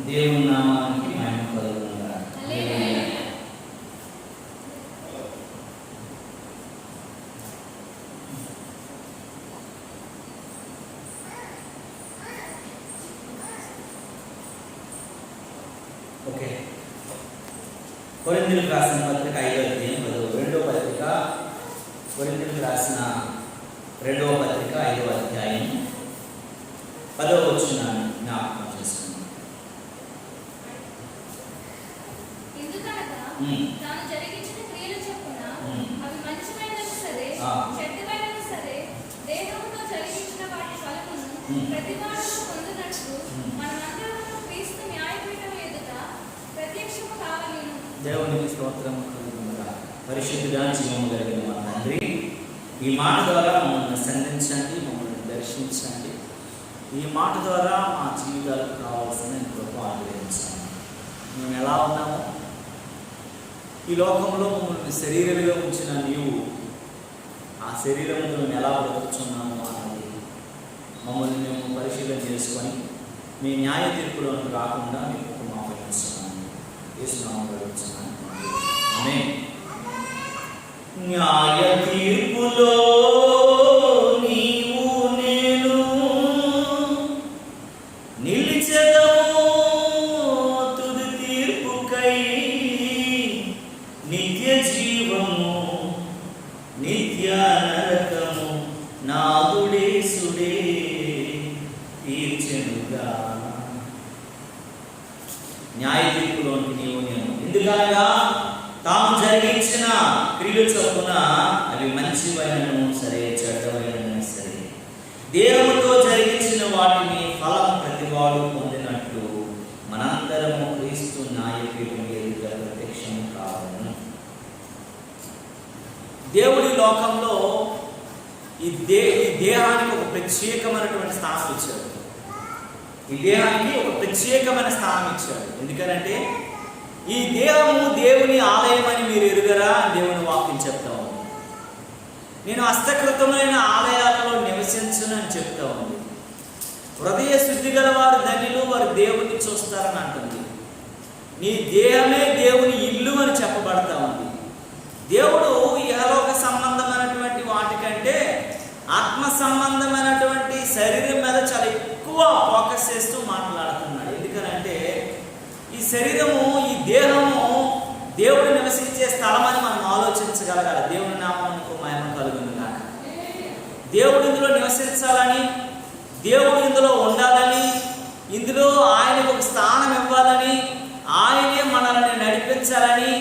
దేవుని నామానికి మహిమ కలుగును గాక. ఓకే, కొరింథీయులకు రాసిన పత్రిక 5వ అధ్యాయం 2వ పత్రిక, కొరింథీయులకు రాసిన 2వ పత్రిక 5వ అధ్యాయం 10వ వచనాన్ని జ్ఞాపకం చేసుకున్నాం. తాను జరిగించిన క్రియల చొప్పున అవి మంచివైనవి సరే చెడ్డవైనవి సరే దేహంతో జరిగించిన వాటి ఫలమును ప్రతివాడు పొందినట్లు మనమందరము క్రీస్తు న్యాయపీఠం ఎదుట ప్రత్యక్షము కావలెను. దేవునికి స్తోత్రము కలుగును గాక. పరిశుద్ధుడా జీవము కలిగిన మా తండ్రి, ఈ మాట ద్వారా మమ్మల్ని సంధించండి, మమ్మల్ని దర్శించండి. ఈ మాట ద్వారా మా జీవితాలకు కావాల్సిన కృప అనుగ్రహించండి. మేము ఎలా ఉన్నామో, ఈ లోకంలో మమ్మల్ని శరీరంలో ఉంచిన నీవు ఆ శరీరంలో మేము ఎలా బ్రతుకుతున్నాము అన్నది మమ్మల్ని మేము పరిశీలన చేసుకొని మీ న్యాయ తీర్పులోకి రాకుండా మీకు మాకు ఇస్తున్నాను. యేసునామములో అడుగుతున్నాను. ఆమేన్. న్యాయ తీర్పులో నీవు నేను నిలిచెదము తుది తీర్పుకై, నిత్య జీవము నిత్య నరకము నాదుడేసుడే తీర్చెనుగా. న్యాయ తీర్పులోనికి నీవు నేను, ఎందుకనగా తాము జరిగించిన క్రియలు చొప్పున అవి మంచివైనను సరే చెడ్డవైనను సరే దేవునితో జరిగించిన వాటిని ఫలం ప్రతివాడు పొందినట్లు మనందరము క్రీస్తు న్యాయపీఠం ఎదుట ప్రత్యక్షము కావలను. దేవుడి లోకంలో ఈ దేహానికి ఒక ప్రత్యేకమైనటువంటి స్థానం ఇచ్చాడు. ఈ దేహానికి ఒక ప్రత్యేకమైన స్థానం ఇచ్చాడు. ఎందుకనంటే ఈ దేహము దేవుని ఆలయం అని మీరు ఎరుగరా, దేవుని వాక్యం చెప్తా ఉంది. నేను హస్తకృతమైన ఆలయాలలో నివసించును అని చెప్తా ఉంది. హృదయ శుద్ధి గల వారు ధన్యులు, వారు దేవుని చూస్తారని అంటుంది. నీ దేహమే దేవుని ఇల్లు అని చెప్పబడతా ఉంది. దేవుడు ఇహలోక సంబంధమైనటువంటి వాటికంటే ఆత్మ సంబంధమైనటువంటి శరీరం మీద చాలా ఎక్కువ ఫోకస్ చేస్తూ మాట్లాడుతున్నాడు. ఎందుకనంటే ఈ శరీరము, ఈ దేహము దేవుడు నివసించే స్థలం అని మనం ఆలోచించగలగాలి. దేవుని నామమునకు మహిమ కలుగును గాక. దేవుడు ఇందులో నివసించాలని, దేవుడు ఇందులో ఉండాలని, ఇందులో ఆయనకు ఒక స్థానం ఇవ్వాలని, ఆయనే మనల్ని నడిపించాలని,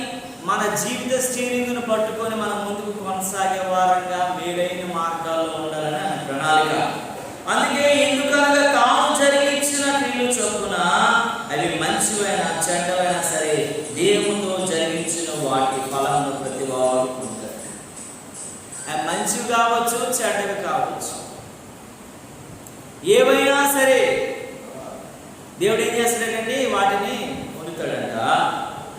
మన జీవిత స్టీరింగ్ను పట్టుకొని మనం ముందుకు కొనసాగే వారంగా మేలైన మార్గాల్లో ఉండాలని ఆయన ప్రణాళిక. అందుకే ఎందుకనగా తాము జరిగించిన క్రియలు చొప్పున అవి మంచివైనా చెడ్డవైనా సరే దేవునితో జరిగించిన వాటి ఫలమును ప్రతివాడు పొందుతాడు. అవి మంచివి కావచ్చు, చెడ్డవి కావచ్చు, ఏవైనా సరే దేవుడు ఏం చేస్తాడంటే వాటిని పొందుతాడంట.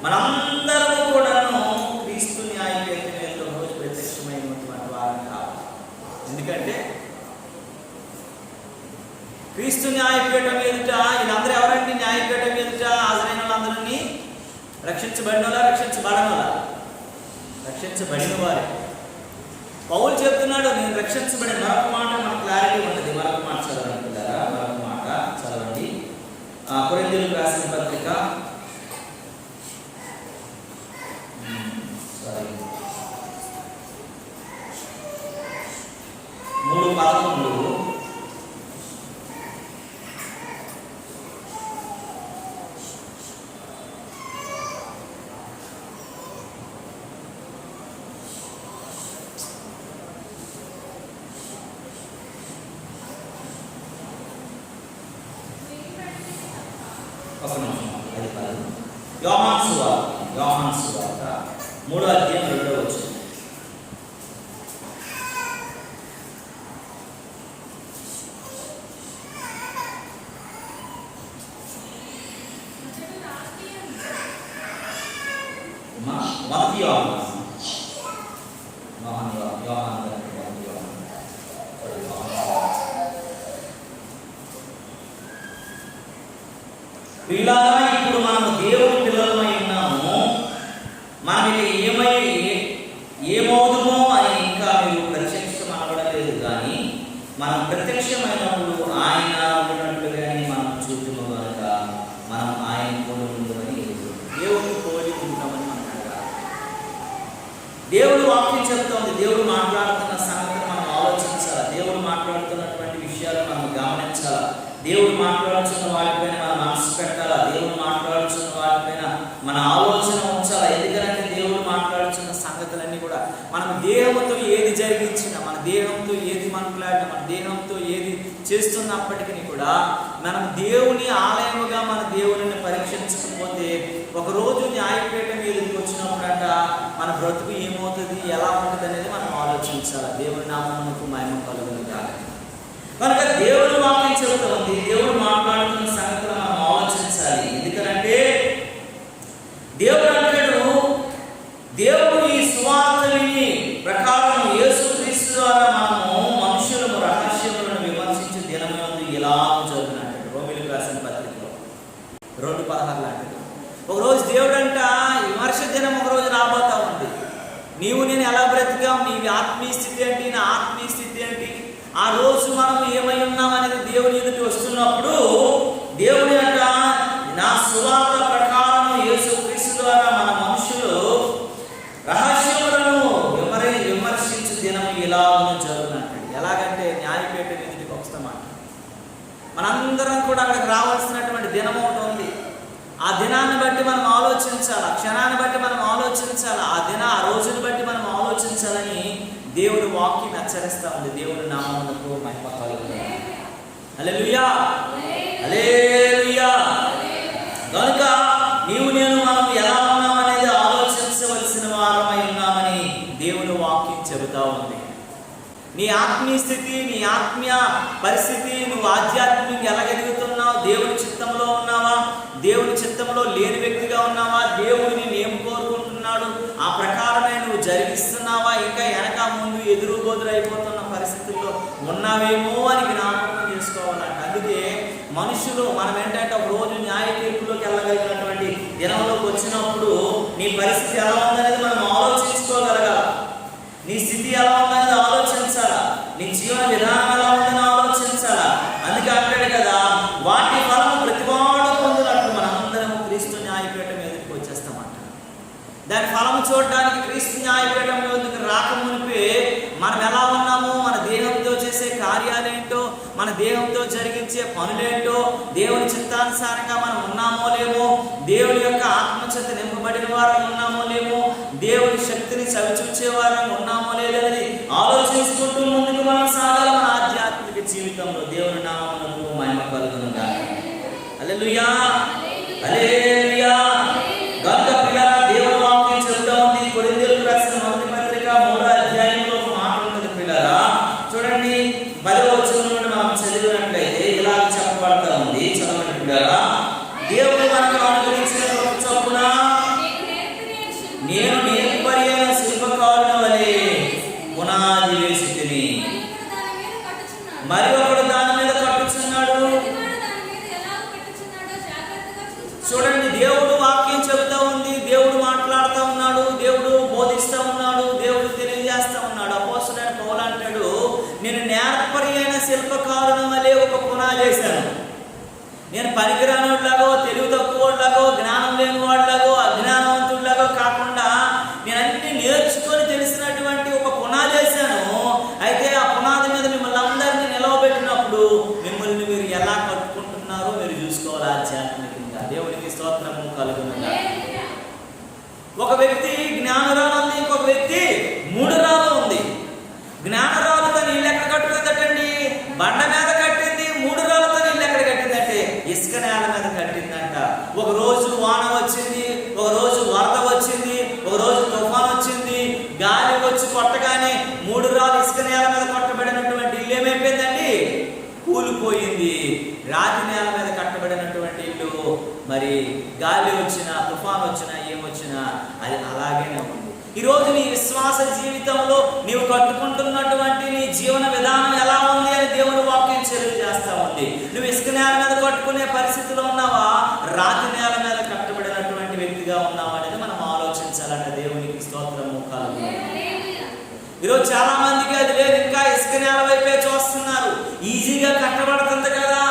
మనందరము కూడాను క్రీస్తు న్యాయపీఠం ఎదుట రోజు ప్రత్యక్షమైనటువంటి వారిని కావాలి. ఎందుకంటే క్రీస్తు న్యాయపీఠం ఎదుట వీళ్ళందరూ ఎవరంటే న్యాయపీఠం ఎదుట హాజరైన వాళ్ళందరినీ రక్షించబడిన వాళ్ళ, రక్షించబడని వాళ్ళ? రక్షించబడిన వారే. పౌలు చెప్తున్నాడు, నేను రక్షించబడిన. మరొక మాట మనకు క్లారిటీ ఉంటుంది. మరొక మాట చదవాలనుకుంటారా? మరొక మాట చదవండి. కొరింథీయులకు రాసిన పత్రిక 3:11. యోహాను సువార్త 3వ అధ్యాయం 2వ వచనం. మొదటి యోహాను ప్రియులారా, దేవుని పిల్లలమై ఉన్నాము, మనం ఇక ఏమవుదుమో అని ఇంకా మీరు ప్రత్యక్షం అనబడలేదు, కానీ మనం ప్రత్యక్షమైనప్పుడు ఆయన ఉన్నట్లుగానే మనం చూద్దాము కనుక మనం ఆయన పోలి ఉందని దేవుని పోలి ఉంటామని మనం అడగాలి. దేవుడు వాక్యం చెప్తోంది, దేవుడు మాట్లాడుతున్న సంగతిని మనం ఆలోచించాలి, దేవుడు మాట్లాడుతున్నటువంటి విషయాలు మనం గమనించాలి, దేవుడు మాట్లాడుతున్న వాటిపైన మనం మనసు పెట్టాలా, దేవుడు మాట్లాడుతున్న వాటిపైన మన ఆలోచన ఉంచాలా. ఎందుకంటే దేవుడు మాట్లాడుతున్న సంగతులన్నీ కూడా మనం దేహంతో ఏది జరిగించినా, మన దేహంతో ఏది మాట్లాడినా, మన దేహంతో ఏది చేస్తున్నప్పటికీ కూడా మనం దేవుని ఆలయముగా మన దేవుని పరీక్షించకపోతే ఒకరోజు న్యాయపీఠం ఎదురుకు వచ్చినప్పుడంట మన బ్రతుకు ఏమవుతుంది, ఎలా ఉంటుంది అనేది మనం ఆలోచించాలి. దేవుని నామమునకు మహిమ కలుగును గాక. కనుక దేవుడు వాక్యం చెబుతుంది, దేవుడు మాట్లాడుతున్న సంగతులు మనం ఆలోచించాలి. ఎందుకంటే దేవుడు అంటాడు, దేవుడు ఈ సువార్త విని ప్రకారం యేసుక్రీస్తు ద్వారా మనము మనుషులను రహస్యములను విమర్శించి దినమందు ఇలా జరుగునంటాడు. రోమీయులకు రాసిన పత్రికలో 2:16 లాంటిది. ఒకరోజు దేవుడు అంట విమర్శ దినం ఒకరోజు రాబోతా ఉంది. నీవు నేను ఎలా బ్రతికాం, నీ ఆత్మీయ స్థితి ఏంటి, నా ఆత్మీయ స్థితి ఏంటి, ఆ రోజు మనం ఏమై ఉన్నాం అనేది దేవుని ఎదుటి వస్తున్నప్పుడు దేవుని అంట నా సువార్త ప్రకారం యేసుక్రీస్తు ద్వారా మన మనుషులు రహస్యములను విమర్శించు దినం ఇలా జరుగునంటాడు. ఎలాగంటే న్యాయపీఠం ఎదుటికి వస్తామంట. మనందరం కూడా అక్కడికి రావాల్సినటువంటి దినం ఒకటి ఉంది. ఆ దినాన్ని బట్టి మనం ఆలోచించాలి, ఆ క్షణాన్ని బట్టి మనం ఆలోచించాలి, ఆ రోజుని బట్టి మనం ఆలోచించాలని దేవుడు వాక్యం హెచ్చరిస్తా ఉంది. దేవుడి నామమునకు మహిమ కలుగును గాక. హల్లెలూయా, హల్లెలూయా. కనుక నీవు నేను మనం ఎలా ఉన్నామనేది ఆలోచించవలసిన వారమై ఉన్నామని దేవుని వాక్యం చెబుతా ఉంది. నీ ఆత్మీయ స్థితి, నీ ఆత్మీయ పరిస్థితి, నువ్వు ఆధ్యాత్మికంగా ఎలా ఎదుగుతున్నావు, దేవుని చిత్తంలో ఉన్నావా, దేవుని చిత్తంలో లేని వ్యక్తిగా ఉన్నావా, దేవుడిని ఏం కోరుకుంటున్నాడు ఆ ప్రకారమే నువ్వు జరిగిస్తున్నావా, ఇంకా వెనక ముందు ఎదురు బోదురు అయిపోతున్న పరిస్థితుల్లో ఉన్నావేమో అని జ్ఞాపకం చేసుకోవాలంట. అందుకే మనుషులు మనం ఏంటంటే ఒక రోజు న్యాయ తీర్పులోకి వెళ్ళగలిగినటువంటి దినంలోకి వచ్చినప్పుడు నీ పరిస్థితి ఎలా ఉందనేది మనం ఆలోచించుకోగలగాలి. నీ స్థితి ఎలా ఉందనేది ఆలోచించాలా, నీ జీవన విధానం ఎలా ఉందని ఆలోచించాలా. అందుకే అంటాడు కదా, వాటి ఫలము ప్రతివాడు పొందినట్టు మనందరం క్రీస్తు న్యాయపీఠం ఎదుటికి వచ్చేస్తామంట. దాని ఫలము చూడడానికి క్రీస్తు న్యాయపీఠం ఎదుటికి రాకమునిపే మనం ఎలా ఉన్నామో, మన దేహంతో చేసే కార్యాలేంటో, మన దేహంతో జరిగించే పనులేంటో, దేవుని చిత్తానుసారంగా మనం ఉన్నామో లేమో, దేవుని యొక్క ఆత్మచేత నింపబడిన వారం ఉన్నామో లేమో, దేవుని శక్తిని చవిచూచే వారం ఉన్నామో లేదనేది ఆలోచించుకుంటూ ముందుకు మనం సాగాలి మన ఆధ్యాత్మిక జీవితంలో. దేవుని నామమునకు మహిమ కలుగును గాక. హల్లెలూయా, హల్లెలూయా. కనుక ప్రియులారా, దేవుని వాక్యం చెబుతా ఉంది. కొరింథీయులకు రాసిన మొదటి పత్రిక 3వ అధ్యాయంలో ఒక మాట ఉంటుంది ప్రియులారా. చూడండి 10వ వచనం నుండి మనం చదివినట్లయితే ఇలా చెప్పబడతా ఉంది. చదవండి ప్రియులారా. దేవుడు మనకు అనుగ్రహించిన చొప్పున నేను నేర్పరియైన శిల్పకారుని వలె పునాది వేసితిని, మరి ఒకడు దాని మీద కట్టుచున్నాడు. చూడండి, దేవుడు వాక్యం చెబుతా ఉంది, దేవుడు మాట్లాడుతూ ఉన్నాడు, దేవుడు బోధిస్తూ ఉన్నాడు, దేవుడు తెలియజేస్తా ఉన్నాడు. అపోస్తలుడైన పౌలు అంటాడు, నేను నేర్పరియైన శిల్పకారుని వలె ఒక పునాది వేశాను. నేను పనికిరానిలాగో, తెలివి తక్కువలాగో, జ్ఞానం లేని వాళ్ళలాగో, అజ్ఞానవంతుడిలాగో కాకుండా నేను అన్ని నేర్చుకొని తెలిసినటువంటి ఒక పునాది వేశాను. అయితే ఆ పునాది మీద మిమ్మల్ని అందరినీ నిలవబెట్టినప్పుడు మిమ్మల్ని మీరు ఎలా కట్టుకుంటున్నారో మీరు చూసుకోవాలి ఆధ్యాత్మికంగా. దేవునికి స్తోత్రము కలుగును గాక. ఒక వ్యక్తి జ్ఞానరాలు ఉంది, ఇంకొక వ్యక్తి మూఢరాలు ఉంది. జ్ఞానరాలుతో నీళ్ళు ఎక్కడ కట్టుకుందటండి? బండ మీద కట్టింది. మూఢరాలతో నీళ్ళు ఎక్కడ కట్టిందంటే ఇసుక నేల మీద కట్టిందంట. ఒక రోజు వాన వచ్చింది, ఒక రోజు వరద వచ్చింది, ఒక రోజు తుఫాన్ వచ్చింది, గాలి వచ్చి కొట్టగానే 3 రాళ్ళు ఇసుక నేల మీద కొట్టబడినటువంటి ఇల్లు ఏమైపోయిందండి? కూలిపోయింది. రాతి నేల మీద కట్టబడినటువంటి ఇల్లు మరి గాలి వచ్చినా, తుఫాన్ వచ్చినా, ఏమొచ్చినా అది అలాగే ఉంది. ఈరోజు నీ విశ్వాస జీవితంలో నీవు కట్టుకుంటున్నటువంటి నీ జీవన విధానం ఎలా ఉంది అని దేవుని వాక్యం తెలియజేస్తా ఉంది. నువ్వు ఇసుక నేల మీద కట్టుకునే పరిస్థితిలో ఉన్నావా, రాతి నేల మీద కట్టబడిన ఈజీగా కట్టబడుతుంది కదా,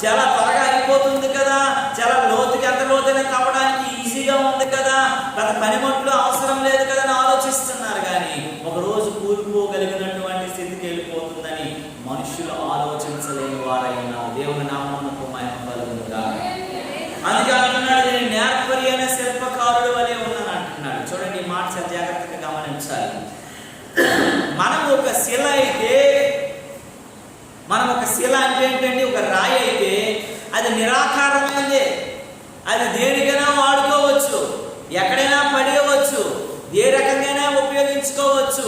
చాలా త్వరగా అయిపోతుంది కదా, చాలా లోతుకి ఎంత లోతైనా తవ్వడానికి ఈజీగా ఉంది కదా, పెద్ద పనిముట్లు అవసరం లేదు కదా అని ఆలోచిస్తున్నారు. కానీ ఒకరోజు కూలిపోగలిగినటువంటి స్థితికి వెళ్ళిపోతుందని మనుషులు ఆలోచించలేని వారైనా దేవుని నామమునకు మహిమ కలుగునుగా. అందుకే అంటున్నాడు, నేను నేర్పరి అనే శిల్పకారుడు వలె ఉన్నాను అంటున్నాడు. చూడండి, ఈ మాట చాలా జాగ్రత్తగా గమనించాలి. మనం ఒక శిల అయితే, మనం ఒక శిల అంటే ఏంటండి, ఒక రాయి అయితే అది నిరాకారమైనదే. అది దేనికైనా వాడుకోవచ్చు, ఎక్కడైనా పడేయవచ్చు, ఏ రకంగా ఉపయోగించుకోవచ్చు.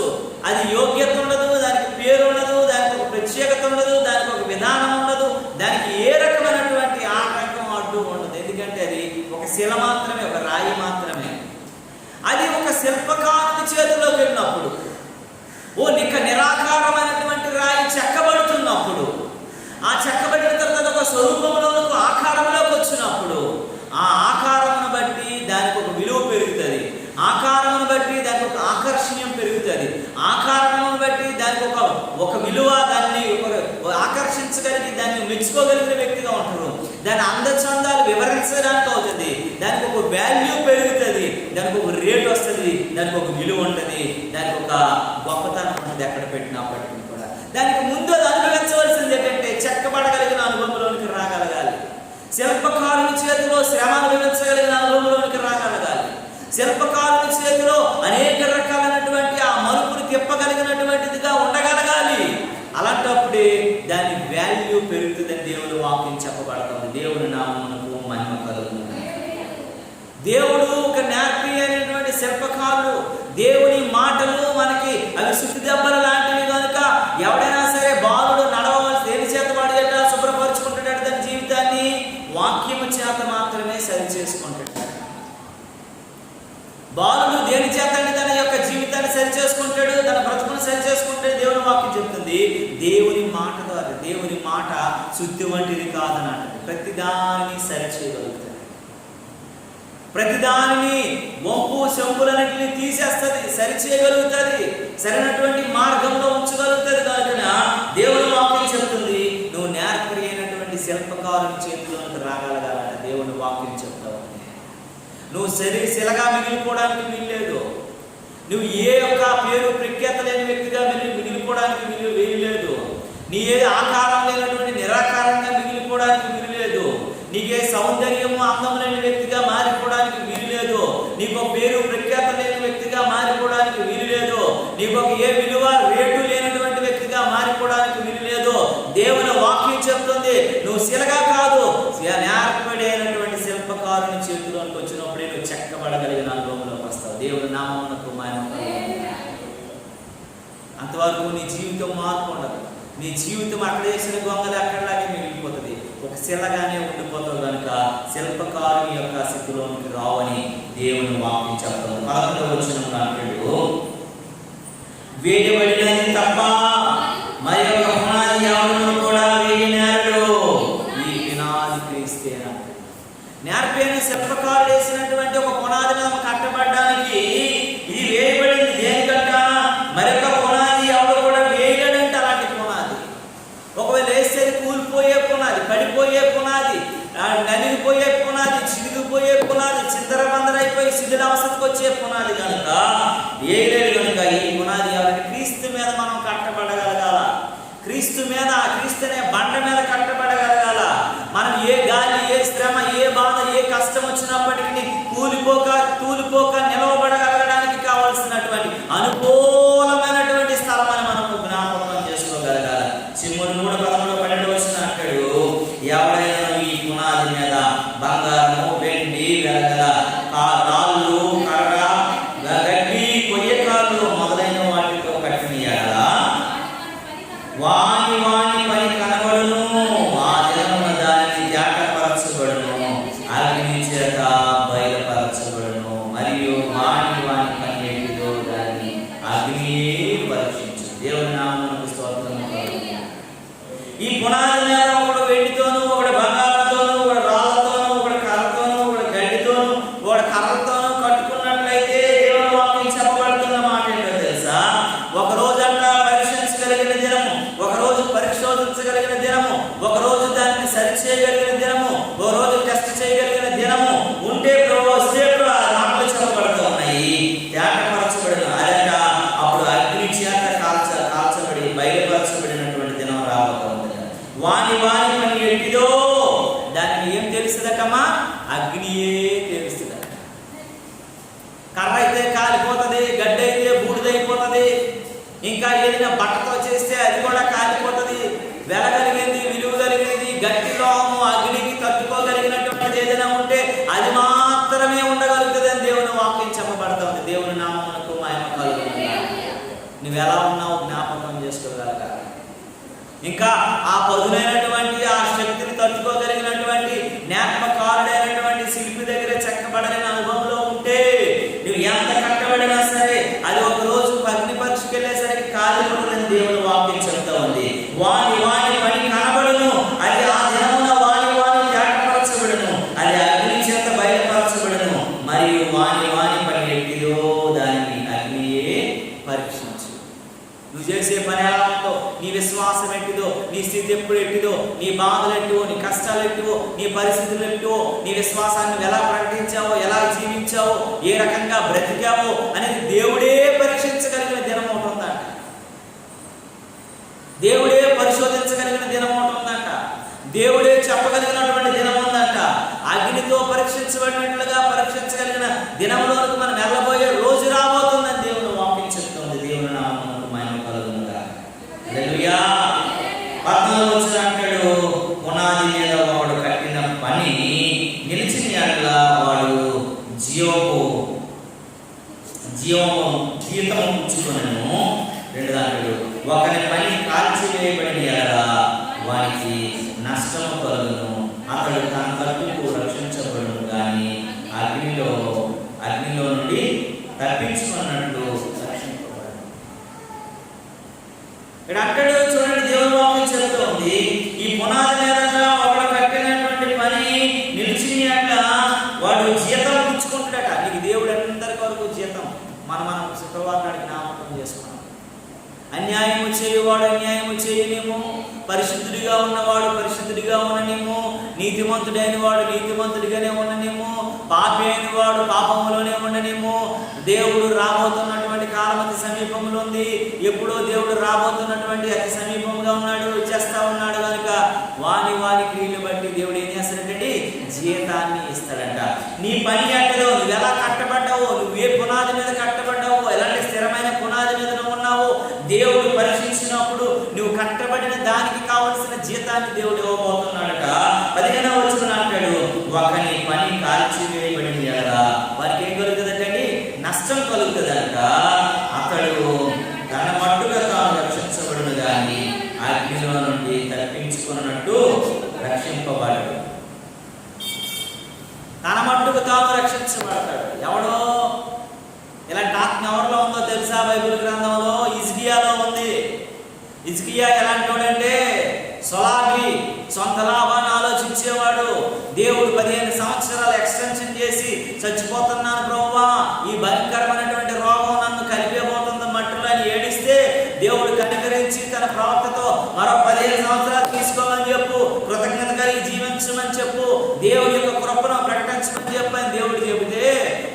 అది యోగ్యత ఉండదు, దానికి పేరు ఉండదు, దానికి ఒక ప్రత్యేకత ఉండదు, దానికి ఒక విధానం ఉండదు, దానికి ఏ రకమైనటువంటి ఆటంకం అడ్డు ఉండదు. ఎందుకంటే అది ఒక శిల మాత్రమే, ఒక రాయి మాత్రమే. అది ఒక శిల్పకారుని చేతిలోకి వెళ్ళినప్పుడు, నిరాకారమైనటువంటి రాయి చెక్కబడుతున్నప్పుడు, ఆ చెక్కబడిన తర్వాత ఒక స్వరూపంలోకి ఆకారంలోకి వచ్చినప్పుడు, ఆ ఆకారమును బట్టి దానికి ఒక విలువ పెరుగుతుంది, ఆకారమును బట్టి దానికి ఒక ఆకర్షణీయం పెరుగుతుంది, ఆకారమును బట్టి దానికి ఒక విలువ, దాన్ని ఆకర్షించగలిగి దాన్ని మెచ్చుకోగలిగిన వ్యక్తిగా ఉంటారు. దాని అందచందాలు వివరించడానికి అవుతుంది, దానికి ఒక వాల్యూ పెరుగుతుంది, దానికి ఒక రేట్ వస్తుంది, దానికి ఒక విలువ ఉంటుంది, దానికి ఒక గొప్పతనం ఉంటుంది. ఎక్కడ పెట్టినప్పటికీ కూడా దానికి ముందు అది అనుభవించవలసింది ఏంటంటే చెక్కబడగలిగిన అనుభవంలోనికి రాగలగాలి. శిల్పకారుని చేతిలో శ్రమ అనుభవించగలిగిన అనుభవంలోనికి రాగలగాలి. శిల్పకారుని చేతిలో అనేక రకాలైనటువంటి ఆ మలుపుని తిప్పగలిగినటువంటిదిగా ఉండగలగాలి. అలాంటప్పుడే దాని వాల్యూ పెరుగుతుందని దేవుని వాక్యం చెప్పబడుతుంది. దేవుని నామమునకు మహిమ కలుగును. దేవుడు ఒక నేర్పి అనేటువంటి శిల్పకారుడు. దేవుని మాటలు మనకి అవి సుత్తి దెబ్బలు లాంటివి కనుక ఎవడైనా సరే బాలుడు నడవవలసి దేని చేత వాడు ఎట్లా శుభ్రపరుచుకుంటాడు తన జీవితాన్ని, వాక్యము చేత మాత్రమే సరి చేసుకుంటాడు. బాలుడు దేని చేత తన యొక్క జీవితాన్ని సరి చేసుకుంటాడు, తన బ్రతుకును సరి చేసుకుంటాడు. దేవుని వాక్యం చెప్తుంది, దేవుని మాట ద్వారా. దేవుని మాట శుద్ధి వంటిది కాదని అంటాడు. ప్రతిదాన్ని సరి చేయగలుగుతాడు, ప్రతిదానిని వంపు శంపులన్నింటినీ తీసేస్తుంది, సరి చేయగలుగుతుంది, సరైనటువంటి మార్గంలో ఉంచగలుగుతుంది. కావున దేవుని వాక్యం చెప్తుంది, నువ్వు నేర్పరి అయినటువంటి శిల్పకారుని చేతిలోకి రాగలగాలంట. దేవుని వాక్యం చెప్తావు. నువ్వు శిలగా మిగిలిపోవడానికి వీల్లేదు. నువ్వు ఏ యొక్క పేరు ప్రఖ్యాత లేని వ్యక్తిగా మిగిలిపోవడానికి వీల్లేదు. నీ ఏ ఆకారం లేనటువంటి నిరాకారంగా మిగిలిపోవడానికి వీల్లేదు. నీకే సౌందర్యము అందం లేని వ్యక్తిగా మారిపోవడానికి వీల్లేదు. నీకు ఒక పేరు ప్రఖ్యాత లేని వ్యక్తిగా మారిపోవడానికి వీల్లేదు. నీకు ఒక ఏ విలువ రేటు లేనటువంటి వ్యక్తిగా మారిపోవడానికి వీల్లేదు. దేవుని వాక్యం చెప్తుంది, నువ్వు శిలగా కాదు, నేర్పడైనటువంటి శిల్పకారుని చేతిలోకి వచ్చినప్పుడే నువ్వు చెక్కబడగలిగిన అనుభవంలోకి వస్తావు. దేవుని నామమునకు మహిమ. అంతవరకు నీ జీవితం మార్పు ఉండదు. నీ జీవితం అక్కడ చేసిన గొంగలు అక్కడలాగే మిగిలిపోతుంది. ఒక శిలగానే ఉండిపోతావు కనుక శిల్పకారుని యొక్క స్థితిలోనికి రావని దేవుని వాక్యం చెప్తాను. 11వ వచనంలో అంటాడు, వేయబడినది తప్ప మరి ఒక పునాది ఎవరు కూడా వేయనారు, ఈ పునాది క్రీస్తే అంటాడు. నేర్పైన శిల్పకారుడు వేసినటువంటి ఒక పునాది మీద కట్టబడడానికి ఇది వేయబడింది. దేనికంట? మరొక పునాది ఎవరు కూడా వేయలేడంట. అలాంటి పునాది ఒకవేళ వేస్తే కూలిపోయే పునాది, పడిపోయే పునాది, నలిగిపోయే పునాది, చిరిగిపోయే పునాది, చిందరబందరైపోయి శిథిలావస్థకు వచ్చే పునాది కనుక వేయలేడు. కనుక ఈ పునాది ఎవరికి? క్రీస్తు మీద మనం కట్టబడగలగాల. క్రీస్తు మీద, క్రీస్తు అనే బండ మీద కట్టబడగలగాల. మనం ఏ గాలి, ఏ శ్రమ, ఏ బాధ, ఏ కష్టం వచ్చినప్పటికీ తూలిపోక నిలవబడగలగడానికి కావలసినటువంటి అనుకూలమైనటువంటి స్థలమని మనం జ్ఞాపకం చేసుకోగలగాలి. సిమ్ముడు 3:13 అంటాడు, ఎవడైనా ఈ పునాది మీద బంగారము, వెండి, వెలగల, రాళ్ళు, కర్ర, గడ్డి, కొయ్యకాళ్ళు మొదలైన వాటితో కట్టినయాల వాని పని కనబడును, ఆ దినమున దానిని జాగ్రత్తపరచబడును, అగ్ని చేత బయలుపరచబడును, మరియు వాని పని ఏంటిదో దాన్ని అగ్ని పరీక్షించు. దేవుని నామమునకు స్తోత్రం. ఈ పునాది మీద ఒకడు వెండితోనూ, ఒకడు బంగారంతోనూ, ఒకడు రాళ్ళతోనూ, ఒకడు కర్రతోనూ, ఒకడు గడ్డితోనూ, ఒకడు కర్రతోనూ కట్టుకున్నట్లయితే దేవుని వాక్యం చెప్పబడుతున్న మాట ఏంటో తెలుసా? ఒక రోజు అంట పరీక్షించగలిగిన దినము, ఒక రోజు పరిశోధించగలిగిన దినము, వాని వాని పని ఎట్టిదో దానికి ఏం తెలుస్తుందటమ్మా? అగ్నియే తెలుస్తుందట. కర్ర అయితే కాలిపోతుంది, గడ్డ అయితే బూడిదైపోతుంది, ఇంకా ఏదైనా బట్టతో చేస్తే అది కూడా కాలిపోతుంది. వెలగలిగింది, విలువ కలిగింది, గట్టి లోహము అగ్నికి తట్టుకోగలిగినటువంటి ఏదైనా ఉంటే అది మాత్రమే ఉండగలుగుతుంది అని దేవుని వాక్యం చెప్పబడుతుంది. దేవుని నామమునకు మహిమ కలుగును గాక. నువ్వు ఎలా ఉన్నావు జ్ఞాపకం చేసుకోగలగా. ఇంకా ఆ పదునైనటువంటి ఆ శక్తిని తట్టుకోగలిగినటువంటి జ్ఞాపకారుడైనటువంటి శిల్పి దగ్గర చెక్కబడలేని అనుభవంలో ఉంటే నువ్వు ఎంత కట్టబడినా సరే అది ఒక రోజు అగ్ని పరీక్షకి వెళ్ళేసరికి కాలిపోతుందని దేవుని వాక్యం చెప్తా ఉంది. వాని వాని పని కనబడును, అది ఆ దినమున వాని వాని తేటపరచబడును, అది అగ్ని చేత బయలుపరచబడును, మరియు వాని వాని పని ఎట్టిదో దానిని అగ్నియే పరీక్షించు. నువ్వు చేసే పని ఎలా ఉందో, నీ విశ్వాసం ఎట్టిదో, నీ స్థితి ఎప్పుడు ఎట్టిదో, నీ బాధలు ఎట్టివో, నీ కష్టాలు ఎట్టివో, నీ పరిస్థితులు ఎట్టివో, నీ విశ్వాసాన్ని ఎలా ప్రకటించావో, ఎలా జీవించావో, ఏ రకంగా బ్రతికావో అనేది దేవుడే పరీక్షించగలిగిన దినం ఒకటి ఉందంట. దేవుడే పరిశోధించగలిగిన దినం ఒకటి ఉందంట. దేవుడే చెప్పగలిగినటువంటి దినం ఉందంట. అగ్నితో పరీక్షించబడినట్లుగా పరీక్షించగలిగిన దినంలోకి మనం వెళ్ళబోయే రోజు రాబోతుందని దేవుని వాక్యం చెప్తుంది. దేవుని నామమునకు మహిమ కలుగును గాక. హల్లెలూయా. 14వ వచనం అంటాడు, పునాది మీద వాడు కట్టిన పని నిలిచిన యెడల వాడు జీతము పుచ్చుకొనెను. 2వ అంటాడు, ఒకని పని కాల్చివేయబడిన యెడల వానికి నష్టము కలుగును, అతడు తన తప్పుకు రక్షించబడును గాని అగ్నిలో నుండి తప్పించుకున్నట్లు రక్షింపబడును. ఇక్కడ అంటాడు చూడండి, దేవుని వాక్యం చెబుతోంది, ఈ పునాది మీద వాడు కట్టినటువంటి పని నిలిచిన యెడల వాడు జీతం పుచ్చుకుంటాడట. నీకు దేవుడు అందరి వరకు జీతం మనం శుక్రవారం నాడు జ్ఞాపకం చేసుకున్నాం. అన్యాయము చేయవాడు అన్యాయము చేయనేమో, పరిశుద్ధుడిగా ఉన్నవాడు పరిశుద్ధుడిగా ఉండనేమో, నీతిమంతుడైన వాడు నీతిమంతుడిగానే ఉండనేమో, పాపి అయిన వాడు పాపములోనే ఉండనేమో. దేవుడు రాబోతున్నటువంటి కాలం అతి సమీపంలో ఉంది. ఎప్పుడో దేవుడు రాబోతున్నటువంటి అతి సమీపంగా ఉన్నాడు, చేస్తా ఉన్నాడు కనుక వాని వాని క్రియలు బట్టి దేవుడు ఏం చేస్తాడంటే జీతాన్ని ఇస్తాడంట. నీ పని ఎట్టదో, నువ్వు ఎలా కట్టబడ్డావో, నువ్వు ఏ పునాది మీద కట్టబడ్డావో, ఎలాంటి స్థిరమైన పునాది మీద నువ్వు ఉన్నావో దేవుడు పరీక్షించినప్పుడు నువ్వు కట్టబడిన దానికి కావలసిన జీతాన్ని దేవుడు ఇవ్వబోతున్నాడట. 15వ వచనం అంటాడు, ఒకని పని కాల్చివేయబడిన యెడల వారికి ఏం కలుగుతుందంటే నష్టం కలుగుతుందంట. అతడు తన మట్టుగా తాను రక్షించబడును గాని అగ్నిలో నుండి తప్పించుకున్నట్టు రక్షింపబడడు. తన మట్టుకు తాను రక్షించబడతాడు. ఎవడో ఇలాంటి ఆత్మ ఎవరిలో ఉందో తెలుసా? బైబిల్ గ్రంథంలో హిజ్కియాలో ఉంది. హిజ్కియా ఎలాంటి వాడంటే సొలాగి, సొంత లాభాన్ని ఆలోచించేవాడు. దేవుడు 15 సంవత్సరాలు ఎక్స్టెన్షన్ చేసి చచ్చిపోతున్నాను ప్రభువా, ఈ భయంకరమైనటువంటి రోగం నన్ను కలిపేబోతుంది మట్టిలో అని ఏడిస్తే దేవుడు కనికరించి తన ప్రవక్తతో మరో 15 సంవత్సరాలు తీసుకోమని చెప్పు, కృతజ్ఞత కలిగి జీవించమని చెప్పు, దేవుడి యొక్క కృపను ప్రకటించమని చెప్పని దేవుడు చెబితే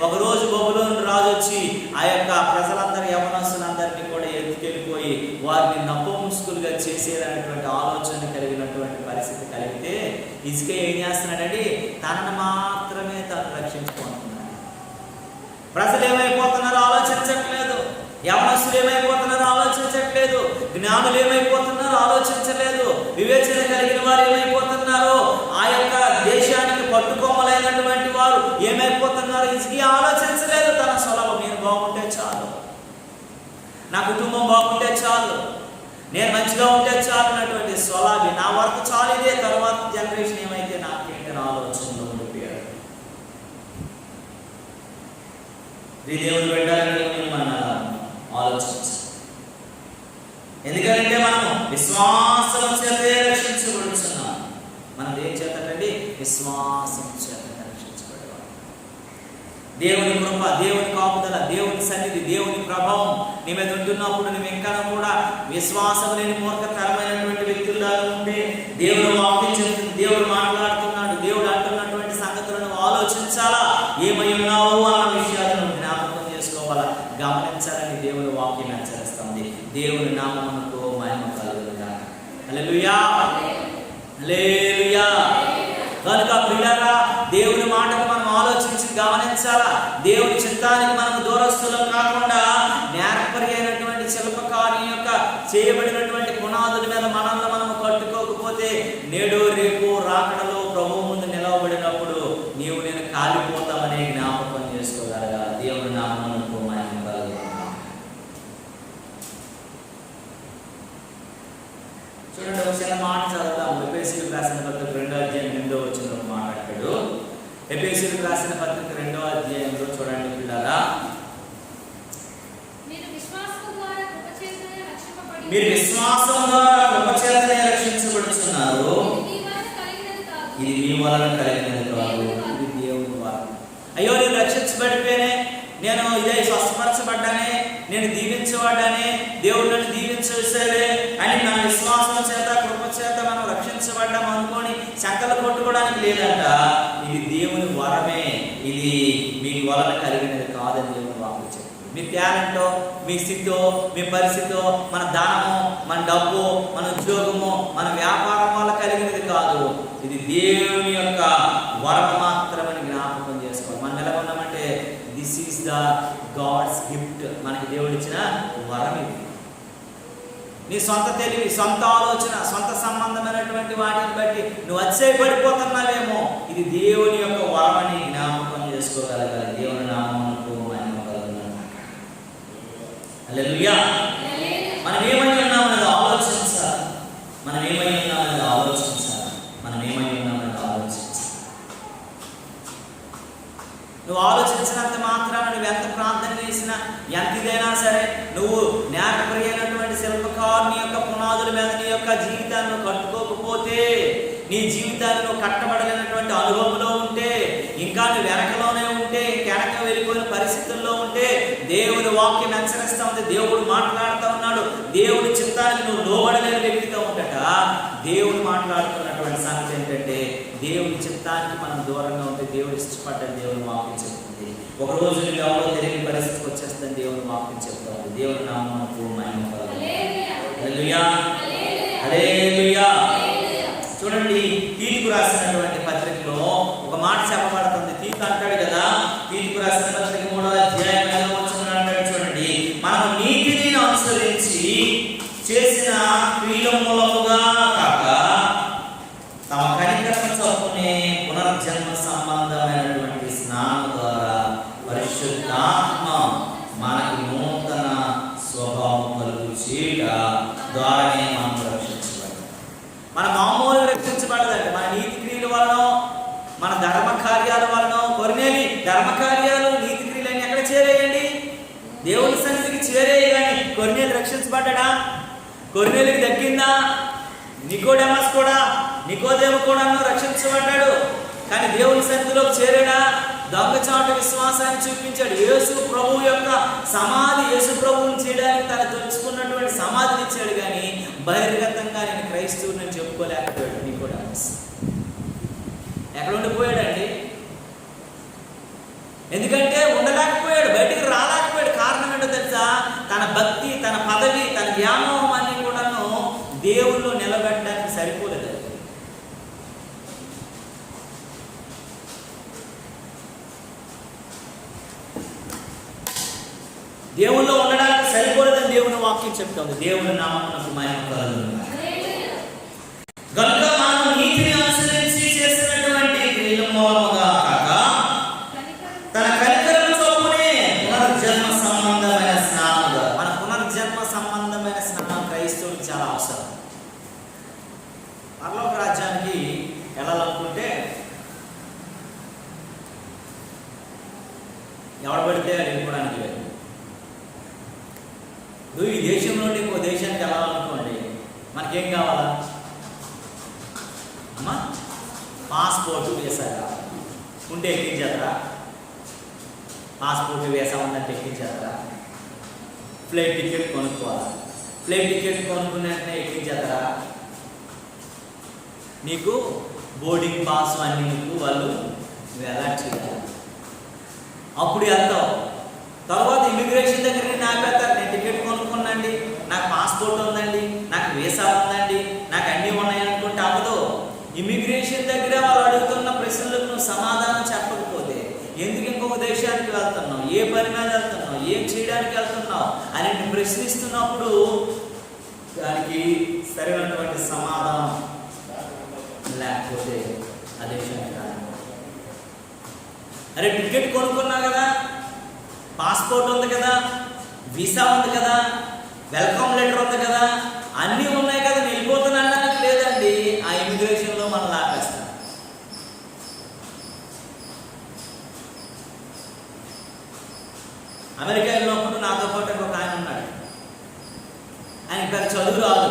ఒకరోజు బబులోను రాజు వచ్చి ఆ యొక్క ప్రజలందరూ యవనస్తులందరినీ కూడా ఎత్తుకెళ్ళిపోయి వారిని నపుంసకులుగా చేసేదనేటువంటి ఆలోచన కలిగినటువంటి పరిస్థితి కలిగితే హిజ్కియా ఏం చేస్తున్నాడండి? తనను మాత్రమే తను రక్షించుకుంటున్నాడు. ప్రజలు ఏమైపోతున్నారో ఆలోచించట్లేదు, యవనస్తులు ఏమైపోతున్నారో ఆలోచించట్లేదు, జ్ఞానులు ఏమైపోతున్నారో ఆలోచించలేదు, వివేచన కలిగిన వారు ఏమైపోతున్నారో, ఆ యొక్క దేశానికి పట్టుకొమ్మలైనటువంటి వారు ఏమైపోతున్నారో హిజ్కియా ఆలోచించలేదు. తన స్వభావం నేను బాగుంటే చాలు, నా కుటుంబం బాగుంటే చాలు, నేను మంచిగా ఉంటే చాలు అన్నటువంటి స్వలాభి, నా వరకు చాలు, ఇదే తర్వాత జనరేషన్ ఏమైతే నాకేంటి ఆలోచనలో ఉండిపోయాడు. దేవుడు పెట్టాలని మన ఆలోచించాలి. ఎందుకంటే మనము విశ్వాసం చేతే రక్షించబడుతున్నాం. మనం ఏం చేతండి? విశ్వాసం చేత రక్షించబడేవాడు. దేవుని కృప, దేవుని కాపుదల, దేవుని సన్నిధి, దేవుని ప్రభావం నీ మీద ఉంటున్నప్పుడు నువ్వు ఇంకా కూడా విశ్వాసం లేని మూర్ఖతరమైనటువంటి వ్యక్తుల్లాగా ఉంటే దేవుడు వాక్యం చెప్తుంది, దేవుడు మాట్లాడుతున్నాడు, దేవుడు అంటున్నటువంటి సంగతులను ఆలోచించాలా, ఏమై ఉన్నావు అన్న విషయాలను జ్ఞాపకం చేసుకోవాలా, గమనించాలని దేవుని వాక్యం హెచ్చరిస్తుంది. దేవుని నామమునకు మహిమ కలుగును గాక. హల్లెలూయా. హల్లెలూయా. కనుక ప్రియులారా, దేవుని మాటకు మనం ఆలోచించి గమనించాలా. దేవుని చిత్తానికి మనం దూరస్తులం కాకుండా నేర్పరి అయినటువంటి శిల్పకారి యొక్క చేయబడినటువంటి పునాదుల మీద మనల్ని మనం కట్టుకోకపోతే నేడు రేపు రాకడలో ప్రభువు ముందు నిలవబడినప్పుడు నీవు నేను కాలిపోతామనే జ్ఞాపకం చేసుకోగలగా. దేవుని నామమునకు మహిమ కలుగును. చూడండి, ఒక చిన్న మాట చదువుతాం. ఎఫెసీయులకు రాసిన పత్రిక 2వ అధ్యాయం 8వ వచనంలో మాట్లాడాడు. ఎఫెసీయులకు రాసిన పత్రిక 2వ అధ్యాయంలో చూడండి పిల్లరా, మీరు విశ్వాసం ద్వారా కృపచేతనే రక్షించబడుతున్నారు. ఇది మీ వలన కలిగినది కాదు, ఇది దేవుని వలన. అయ్యో, నేను రక్షించబడిపోయానే, నేను ఇదే స్వస్థపరచబడ్డానే, నేను దీవించబడ్డానే, దేవుడు నన్ను దీవించేసాడే అని మన విశ్వాసం చేత కృప చేత మనం రక్షించబడ్డాం అనుకోని సంకలు కొట్టుకోవడానికి లేదంట. ఇది దేవుని వరమే, ఇది మీ వలన కలిగినది కాదని దేవుని వాక్యం చెప్తుంది. మీ టాలెంటో, మీ స్థితో, మీ పరిస్థితో, మన దానము, మన డబ్బు, మన ఉద్యోగము, మన వ్యాపారం వల్ల కలిగినది కాదు. ఇది దేవుని యొక్క వరం మాత్రమని జ్ఞాపకం చేసుకోవాలి. మనం ఎలా ఉన్నామంటే this is the god's gift. మనకి దేవుడు ఇచ్చిన వరం ఇది. నీ సొంత తెలివి, సొంత ఆలోచన, సొంత సంబంధమైనటువంటి వాటిని బట్టి నువ్వు అతిశయపడిపోతున్నావేమో, ఇది దేవుని యొక్క వరమని జ్ఞాపకం చేసుకోగలగాలి. దేవుని నామమునకు మహిమ కలుగును. హల్లెలూయా. మనం ఏమై ఉన్నామనేది ఆలోచించాలి. మనం ఏమై ఉన్నామనేది ఆలోచించాలి. మనం ఏమై ఉన్నామనేది ఆలోచించాలి. నువ్వు ఆలోచించినంత మాత్రాన నువ్వు ఎంత ప్రార్థన చేసినా, ఎంత ఇదైనా సరే, నువ్వు నేర్పరి అయినటువంటి శిల్పకారుని యొక్క పునాదుల మీద నీ యొక్క జీవితాన్ని నువ్వు కట్టుకోకపోతే, నీ జీవితాన్ని నువ్వు కట్టబడలేనటువంటి అనుభవంలో ఉంటే, ఇంకా నువ్వు వెనకలోనే ఉంటే, వెనక వెళ్ళిపోయిన పరిస్థితుల్లో ఉంటే, దేవుని వాక్యం అనుసరిస్తూ ఉంటే, దేవుడు మాట్లాడుతూ ఉన్నాడు, దేవుని చిత్తానికి నువ్వు లోబడలేని వ్యక్తిగా ఉంటట. దేవుడు మాట్లాడుతున్నటువంటి సంగతి ఏంటంటే, దేవుని చిత్తానికి మనం దూరంగా ఉంటే దేవుడు ఇష్టపడ్డని దేవుని వాక్యం చెప్తుంది. ఒకరోజు నువ్వు ఎవరో తెలియని పరిస్థితికి వచ్చేస్తుందని దేవుని వాక్యం చెప్తాడు. దేవుని నామమునకు మహిమ కలుగును. హల్లెలూయా. హల్లెలూయా. చూడండి, తీతుకు రాసినటువంటి పత్రికలో ఒక మాట చెప్పబడుతుంది. తీతు అంటాడు కదా, తీతుకు రాసిన పత్రిక 3వ అధ్యాయం 5వ వచనం అంటాడు. చూడండి, మనం నీతిని అనుసరించి చేసిన క్రియల మూలముగా కాక తమ కనికరము చొప్పునే పునర్జన్మ సంబంధమైనటువంటి స్నానం ద్వారా పరిశుద్ధాత్మ మనకి నూతన స్వభావం కలుగు చేయట ద్వారానే మనం రక్షించబడ్డాం. మన మామూలు రక్షించబడదండి. మన నీతి క్రియల వలన, మన ధర్మ కార్యాల వలన. కొరినేలి ధర్మ కార్యాలు, నీతి క్రియలు ఎక్కడ చేరేయండి? దేవుని సన్నిధికి చేరేయి. కానీ కొరినేలి రక్షించబడ్డా? కొరినేలికి దక్కిందా? నికోడెమస్ కూడా, నికోదేము కూడా రక్షించబడ్డాడు. కానీ దేవుని సన్నిధిలోకి చేరాడా? దొంగచాటు విశ్వాసాన్ని చూపించాడు. యేసు ప్రభు యొక్క సమాధి, యేసు ప్రభువుని చేయడానికి తను తెలుసుకున్నటువంటి సమాధిని ఇచ్చాడు. కానీ బహిర్గతంగా నేను క్రైస్తవుని చెప్పుకోలేకపోయాడు నికోడెమస్. ఎక్కడ ఉండిపోయాడండి? ఎందుకంటే ఉండలేకపోయాడు, బయటికి రాలేకపోయాడు. కారణం ఏంటో తెలుసా? తన భక్తి, తన పదవి, తన వ్యామోహం అన్ని కూడాను దేవుళ్ళు నిలబెట్టడానికి సరిపోలేదు. దేవుల్లో ఉండడానికి సరిపోలేదని దేవుని వాక్యం చెప్తుంది. దేవుని నామమునకు మహిమ కలుగును. కనుక మనం నీతిని అనుసరించి చేసినటువంటి క్రియల మూలముగా కాక తన కనికరము చొప్పునే పునర్జన్మ సంబంధమైన స్నానముగా. మన పునర్జన్మ సంబంధమైన స్నానం క్రైస్తవులకు చాలా అవసరం. పరలోక రాజ్యానికి వెళ్ళాలనుకుంటే ఎవడు పడితే వెళ్ళిపోవడానికి లేదు. నువ్వు ఈ దేశం నుండి ఇంకో దేశానికి వెళ్ళాలనుకోండి, మనకేం కావాలా అమ్మా? పాస్పోర్టు, వీసా కావాలి. ఉంటే ఎక్కించేద్దరా? పాస్పోర్టు, వీసా ఉందంటే ఎక్కించేద్దరా? ఫ్లైట్ టికెట్ కొనుక్కోవాలి. ఫ్లైట్ టికెట్ కొనుక్కునే ఎక్కించేద్దరా? నీకు బోర్డింగ్ పాస్ అన్ని నీకు వాళ్ళు అలాట్ చేయాలి. అప్పుడు వెళ్తావు. తర్వాత ఇమిగ్రేషన్ దగ్గరికి నాపేస్తారు. నేను టికెట్ కొనుక్కున్నాండి, నాకు పాస్పోర్ట్ ఉందండి, నాకు వీసా ఉందండి, నాకు అన్నీ ఉన్నాయి అనుకుంటే అవ్వదు. ఇమిగ్రేషన్ దగ్గర వాళ్ళు అడుగుతున్న ప్రశ్నలకు నువ్వు సమాధానం చెప్పకపోతే, ఎందుకు ఇంకొక దేశానికి వెళ్తున్నావు, ఏ పని మీద వెళ్తున్నావు, ఏం చేయడానికి వెళ్తున్నావు అని ప్రశ్నిస్తున్నప్పుడు దానికి సరైనటువంటి సమాధానం లేకపోతే ఆ దేశానికి రాదు. అరే టికెట్ కొనుక్కున్నావు కదా, పాస్పోర్ట్ ఉంది కదా, వీసా ఉంది కదా, వెల్కమ్ లెటర్ ఉంది కదా, అన్నీ ఉన్నాయి కదా, వెళ్ళిపోతున్నానికి లేదండి. ఆ ఇమిగ్రేషన్లో మనం లాపేస్తాం. అమెరికా వెళ్ళినప్పుడు నాతో పాటు ఒక ఆయన ఉన్నాడు. ఆయన పెద్ద చదువు రాదు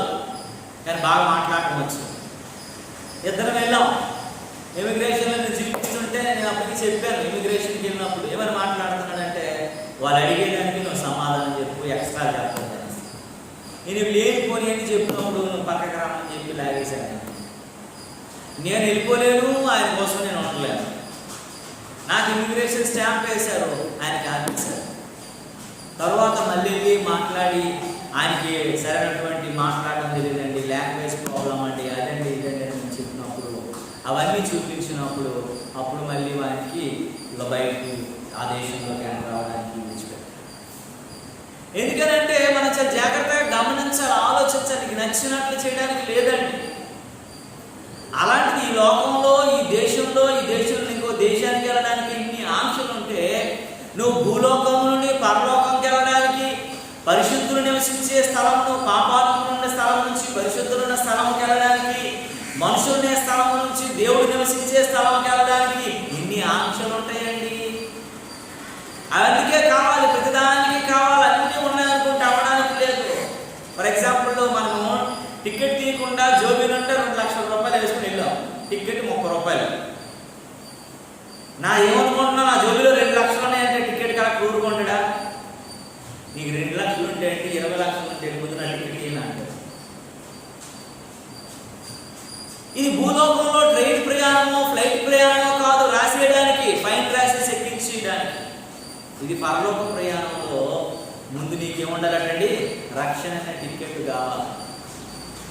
కానీ బాగా మాట్లాడటం వచ్చు. ఇద్దరం వెళ్ళాం. ఇమిగ్రేషన్లో చూపిస్తుంటే నేను అప్పటికి చెప్పాను, ఇమిగ్రేషన్కి వెళ్ళినప్పుడు ఏమైనా మాట్లాడుతున్నాడంటే వాళ్ళు అడిగేదానికి నువ్వు సమాధానం చెప్పు, ఎక్స్ట్రా చెప్పాలి. నేను లేనిపోని అని చెప్పినప్పుడు నువ్వు పక్కకు రామని చెప్పి లాగేశాను. నేను వెళ్ళిపోలేను, ఆయన కోసం నేను ఉండలేను. నాకు ఇమిగ్రేషన్ స్టాంప్ వేశారు, ఆయనకి ఆపేశారు. తర్వాత మళ్ళీ మాట్లాడి ఆయనకి సరైనటువంటి మాట్లాడడం తెలియదండి, లాంగ్వేజ్ ప్రాబ్లం అండి, అదండి ఇదండి అని చెప్పినప్పుడు అవన్నీ చూపించినప్పుడు అప్పుడు మళ్ళీ వారికి ఇలా బయటకు ఆ దేశంలోకి రావడానికి విడిచిపెట్టారు. ఎందుకనంటే మనం చాలా జాగ్రత్తగా గమనించాలి, ఆలోచించాలి. నీకు నచ్చినట్లు చేయడానికి లేదండి. అలాంటిది ఈ లోకంలో, ఈ దేశంలో ఇంకో దేశానికి వెళ్ళడానికి ఇన్ని ఆంక్షలు ఉంటే, నువ్వు భూలోకం నుండి పరలోకంకి వెళ్ళడానికి, పరిశుద్ధులు నివసించే స్థలం, పాపాత్మ ఉన్న స్థలం నుంచి పరిశుద్ధులున్న స్థలంకి వెళ్ళడానికి, మనుషులునే స్థలం నుంచి దేవుడు నివసించే స్థలంకి వెళ్ళడానికి ఇన్ని ఆంక్షలు ఉంటాయండి. అందుకే కావాలి, ప్రతిదానికి కావాలి, అన్నీ ఉన్నాయనుకుంటే అవ్వడానికి లేదు. ఫర్ ఎగ్జాంపుల్ మనము టికెట్ తీయకుండా జోబీలుంటే 2 లక్షల రూపాయలు వేసుకుని వెళ్ళాం. టికెట్ 30 రూపాయలు. నా ఏమనుకుంటున్నా, నా జోబీలో 2 లక్షలు ఉన్నాయంటే టికెట్ కరెక్ట్ ఊరుకుంటాడా? నీకు 2 లక్షలు ఉంటే 20 లక్షలు ఉంటే వెళ్ళిపోతున్నా టికెట్ తీయనంటే. ఇది భూలోకంలో ట్రైన్ ప్రయాణమో ఫ్లైట్ ప్రయాణమో కాదు, రాసేయడానికి, ఫైన్ రాసేసి ఎక్కించేయడానికి. ఇది పరలోక ప్రయాణంలో ముందు నీకేముండాలండి? రక్షణ అనే టికెట్ కావాలి,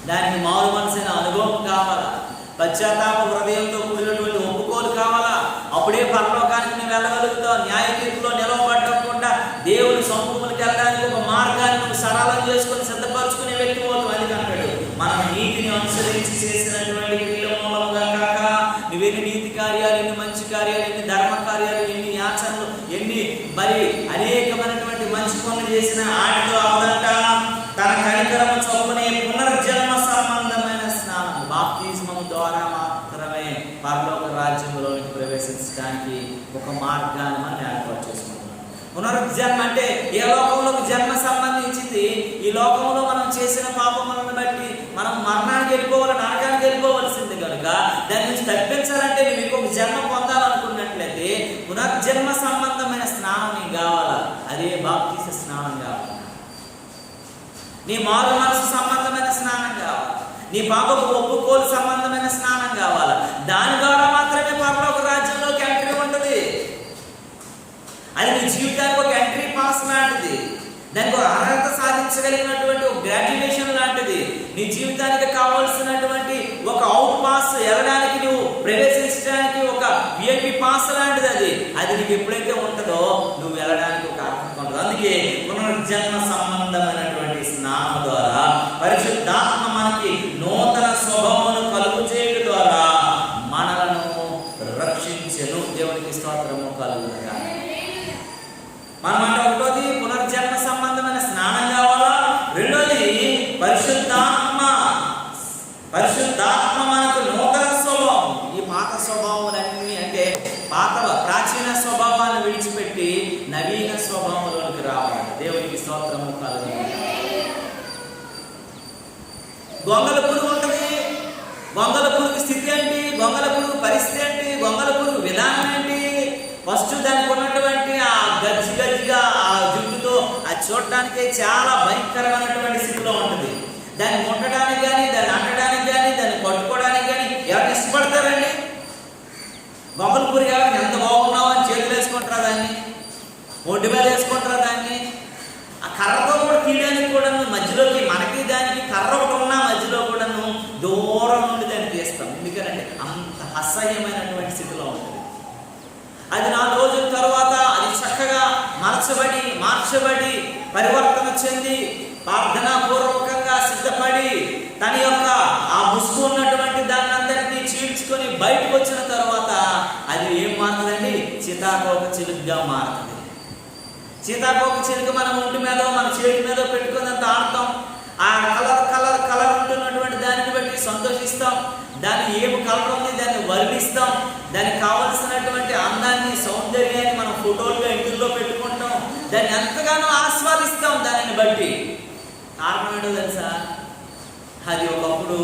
దానికి మారు మనసైన అనుభవం కావాలా, పశ్చాత్తాప హృదయంతో కూడినటువంటి ఒప్పుకోలు కావాలా. అప్పుడే పరలోకానికి నువ్వు వెళ్ళగలుగుతావు. న్యాయ తీర్పులో నిలవబడకుండా దేవుని సముఖములకు వెళ్ళడానికి ఒక మార్గాన్ని నువ్వు సరళం చేసుకుని సిద్ధపరచుకునే వ్యక్తి పోతావు. అది కనుక మనం నీతిని అనుసరించి చేసినటువంటి క్రియల మూలంగా కాక, నువ్వెన్ని నీతి కార్యాలు, ఎన్ని మంచి కార్యాలు, ఎన్ని ధర్మ కార్యాలు, ఎన్ని యాచనలు, ఎన్ని మరి అనేకమైనటువంటి మంచి పనులు చేసిన ఆటితో అవదంట. తన కనికరము చొప్పునే పునర్జన్మ సంబంధమైన స్నానం, బాప్తిస్మం ద్వారా మాత్రమే పరలోక రాజ్యంలోనికి ప్రవేశించడానికి ఒక మార్గాన్ని మనం ఏర్పాటు చేసుకుంటున్నాం. పునర్జన్మ అంటే ఏ లోకంలోకి జన్మ సంబంధించింది. ఈ లోకంలో మనం చేసిన పాపములను బట్టి మనం మరణానికి వెళ్ళిపోవాలి, నరకానికి వెళ్ళిపోవలసింది కనుక దాని నుంచి తప్పించాలంటే నువ్వు ఇంకొక జన్మ పొందాలనుకున్నట్లయితే పునర్జన్మ సంబంధమైన స్నానం నీకు కావాలా. అదే బాప్తిస్మ స్నానం కావాలి. నీ మారు మనసు సంబంధమైన స్నానం కావాలి. నీ పాపపు ఒప్పుకోలు సంబంధమైన స్నానం కావాలి. దాని ద్వారా మాత్రమే పరలోక రాజ్యంలోకి ఎంట్రీ ఉంటుంది. అది నీ జీవితానికి ఒక ఎంట్రీ పాస్ లాంటిది. దానికి ఒక అర్హత సాధించగలిగినటువంటి ఒక గ్రాడ్యుయేషన్ లాంటిది. నీ జీవితానికి కావాల్సినటువంటి ఒక అవుట్ పాస్, వెళ్ళడానికి నువ్వు ప్రవేశించడానికి ఒక విఐపి పాస్ లాంటిది. అది నీకు ఎప్పుడైతే ఉంటుందో నువ్వు వెళ్ళడానికి ఒక అర్హత ఉంటుంది. అందుకే పునర్జన్మ సంబంధమైనటువంటి స్నానం ద్వారా పరిశుద్ధాత్మ మనకి నూతన స్వభావమును కలుగు చేయడం ద్వారా మనలను రక్షించెను. దేవునికి స్తోత్రము కలుగునుగా. మనం అంటే ఒకటోది పునర్జన్మ సంబంధమైన స్నానం కావాలా. రెండోది పరిశుద్ధాత్మ మనకు నూతన స్వభావం. ఈ పాత స్వభావాలన్నీ అంటే పాత ప్రాచీన స్వభావాన్ని విడిచిపెట్టి నవీన స్వభావంలోనికి రావాలి. దేవునికి స్తోత్రము కలుగునుగా. గొంగల పురుగు ఉంటుంది. గొంగల పురుగు స్థితి ఏంటి? గొంగల పురుగు పరిస్థితి ఏంటి? గొంగల పురుగు విధానం ఏంటి? ఫస్ట్ దానికి ఉన్నటువంటి ఆ గజ్జిగా ఆ జుట్టుతో అది చూడటానికి చాలా భయంకరమైనటువంటి స్థితిలో ఉంటుంది. దాన్ని ముట్టడానికి కానీ, దాన్ని అంటడానికి కానీ, దాన్ని పట్టుకోవడానికి కానీ ఎవరు ఇష్టపడతారండి? గొంగల పురుగు ఎవరు ఎంత బాగున్నావు అని చేతులు వేసుకుంటారా, దాన్ని ఒంటి మీద వేసుకుంటారా, దాన్ని ఆ కర్రతో కూడా తీయడానికి కూడా మధ్యలోకి మనకి దానికి కర్ర ఒకటి ఉన్నా మధ్యలో కూడా దూరం నుండి దాన్ని తీస్తాం. ఎందుకంటే అంత అసహ్యమైనటువంటి స్థితిలో ఉంటుంది. అది 4 రోజుల తర్వాత అది చక్కగా మార్చబడి పరివర్తన చెంది ప్రార్థనాపూర్వకంగా సిద్ధపడి తన యొక్క ఆ ముసుగు ఉన్నటువంటి దాన్ని అందరినీ చీల్చుకొని బయటకు వచ్చిన తర్వాత అది ఏం మారుతుందండి? సీతాకోక చిలుకగా మారుతుంది. సీతాకోక చిలుక మనం ఒంటి మీద మన చేతి మీద పెట్టుకుని అంత ఆడతాం. ఆ కలర్ ఉంటున్నటువంటి దానిని బట్టి సంతోషిస్తాం. దాన్ని ఏం కలర్ ఉంది దాన్ని వర్ణిస్తాం. దానికి కావలసినటువంటి అందాన్ని సౌందర్యాన్ని మనం ఫోటోలుగా ఇంటిలో పెట్టుకుంటాం. దాన్ని ఎంతగానో ఆస్వాదిస్తాం దానిని బట్టి. కారణం ఏంటో తెలుసా? అది ఒకప్పుడు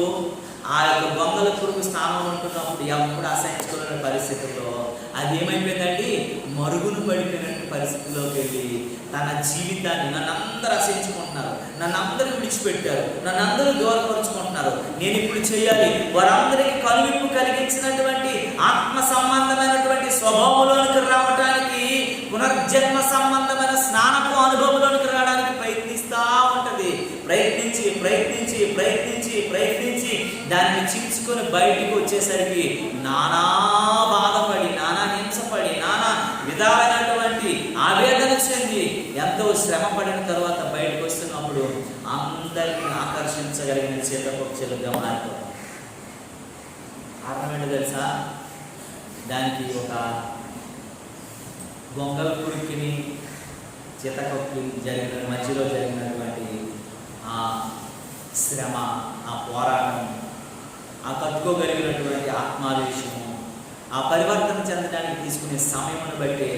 ఆ యొక్క గొంగల పురుగు స్థానం ఉంటున్నప్పుడు ఎప్పుడు అసహించుకునే పరిస్థితుల్లో అది ఏమైపోయిందండి? మరుగును పడిపోయినట్టు పరిస్థితిలోకి వెళ్ళి తన జీవితాన్ని నన్ను అందరూ అసహించుకుంటున్నారు, నన్ను అందరూ విడిచిపెట్టారు, నన్ను అందరూ దూరపరుచుకుంటున్నారు, నేను ఇప్పుడు చేయాలి. వారందరికీ కనువిప్పు కలిగించినటువంటి ఆత్మ సంబంధమైనటువంటి స్వభావంలోనికి రావడానికి, పునర్జన్మ సంబంధమైన స్నానపు అనుభవంలోనికి రావడానికి ప్రయత్నిస్తూ ఉంటుంది. ప్రయత్నించి దాన్ని చీల్చుకొని బయటికి వచ్చేసరికి నానా బాధపడి, నానా హింసపడి, నానా విధాలైనటువంటి ఆవేదన చెంది ఎంతో శ్రమ పడిన తర్వాత బయటకు వస్తున్నప్పుడు అందరినీ ఆకర్షించగలిగిన సీతాకోకచిలుకగా మారిపోతాం. కారణం ఏంటో తెలుసా? దానికి ఒక గొంగల పురుగుని సీతాకోకకి మధ్యలో జరిగినటువంటి ఆ శ్రమ, ఆ పోరాటం, ఆ తట్టుకోగలిగినటువంటి ఆత్మావేశము, ఆ పరివర్తన చెందడానికి తీసుకునే సమయమును బట్టి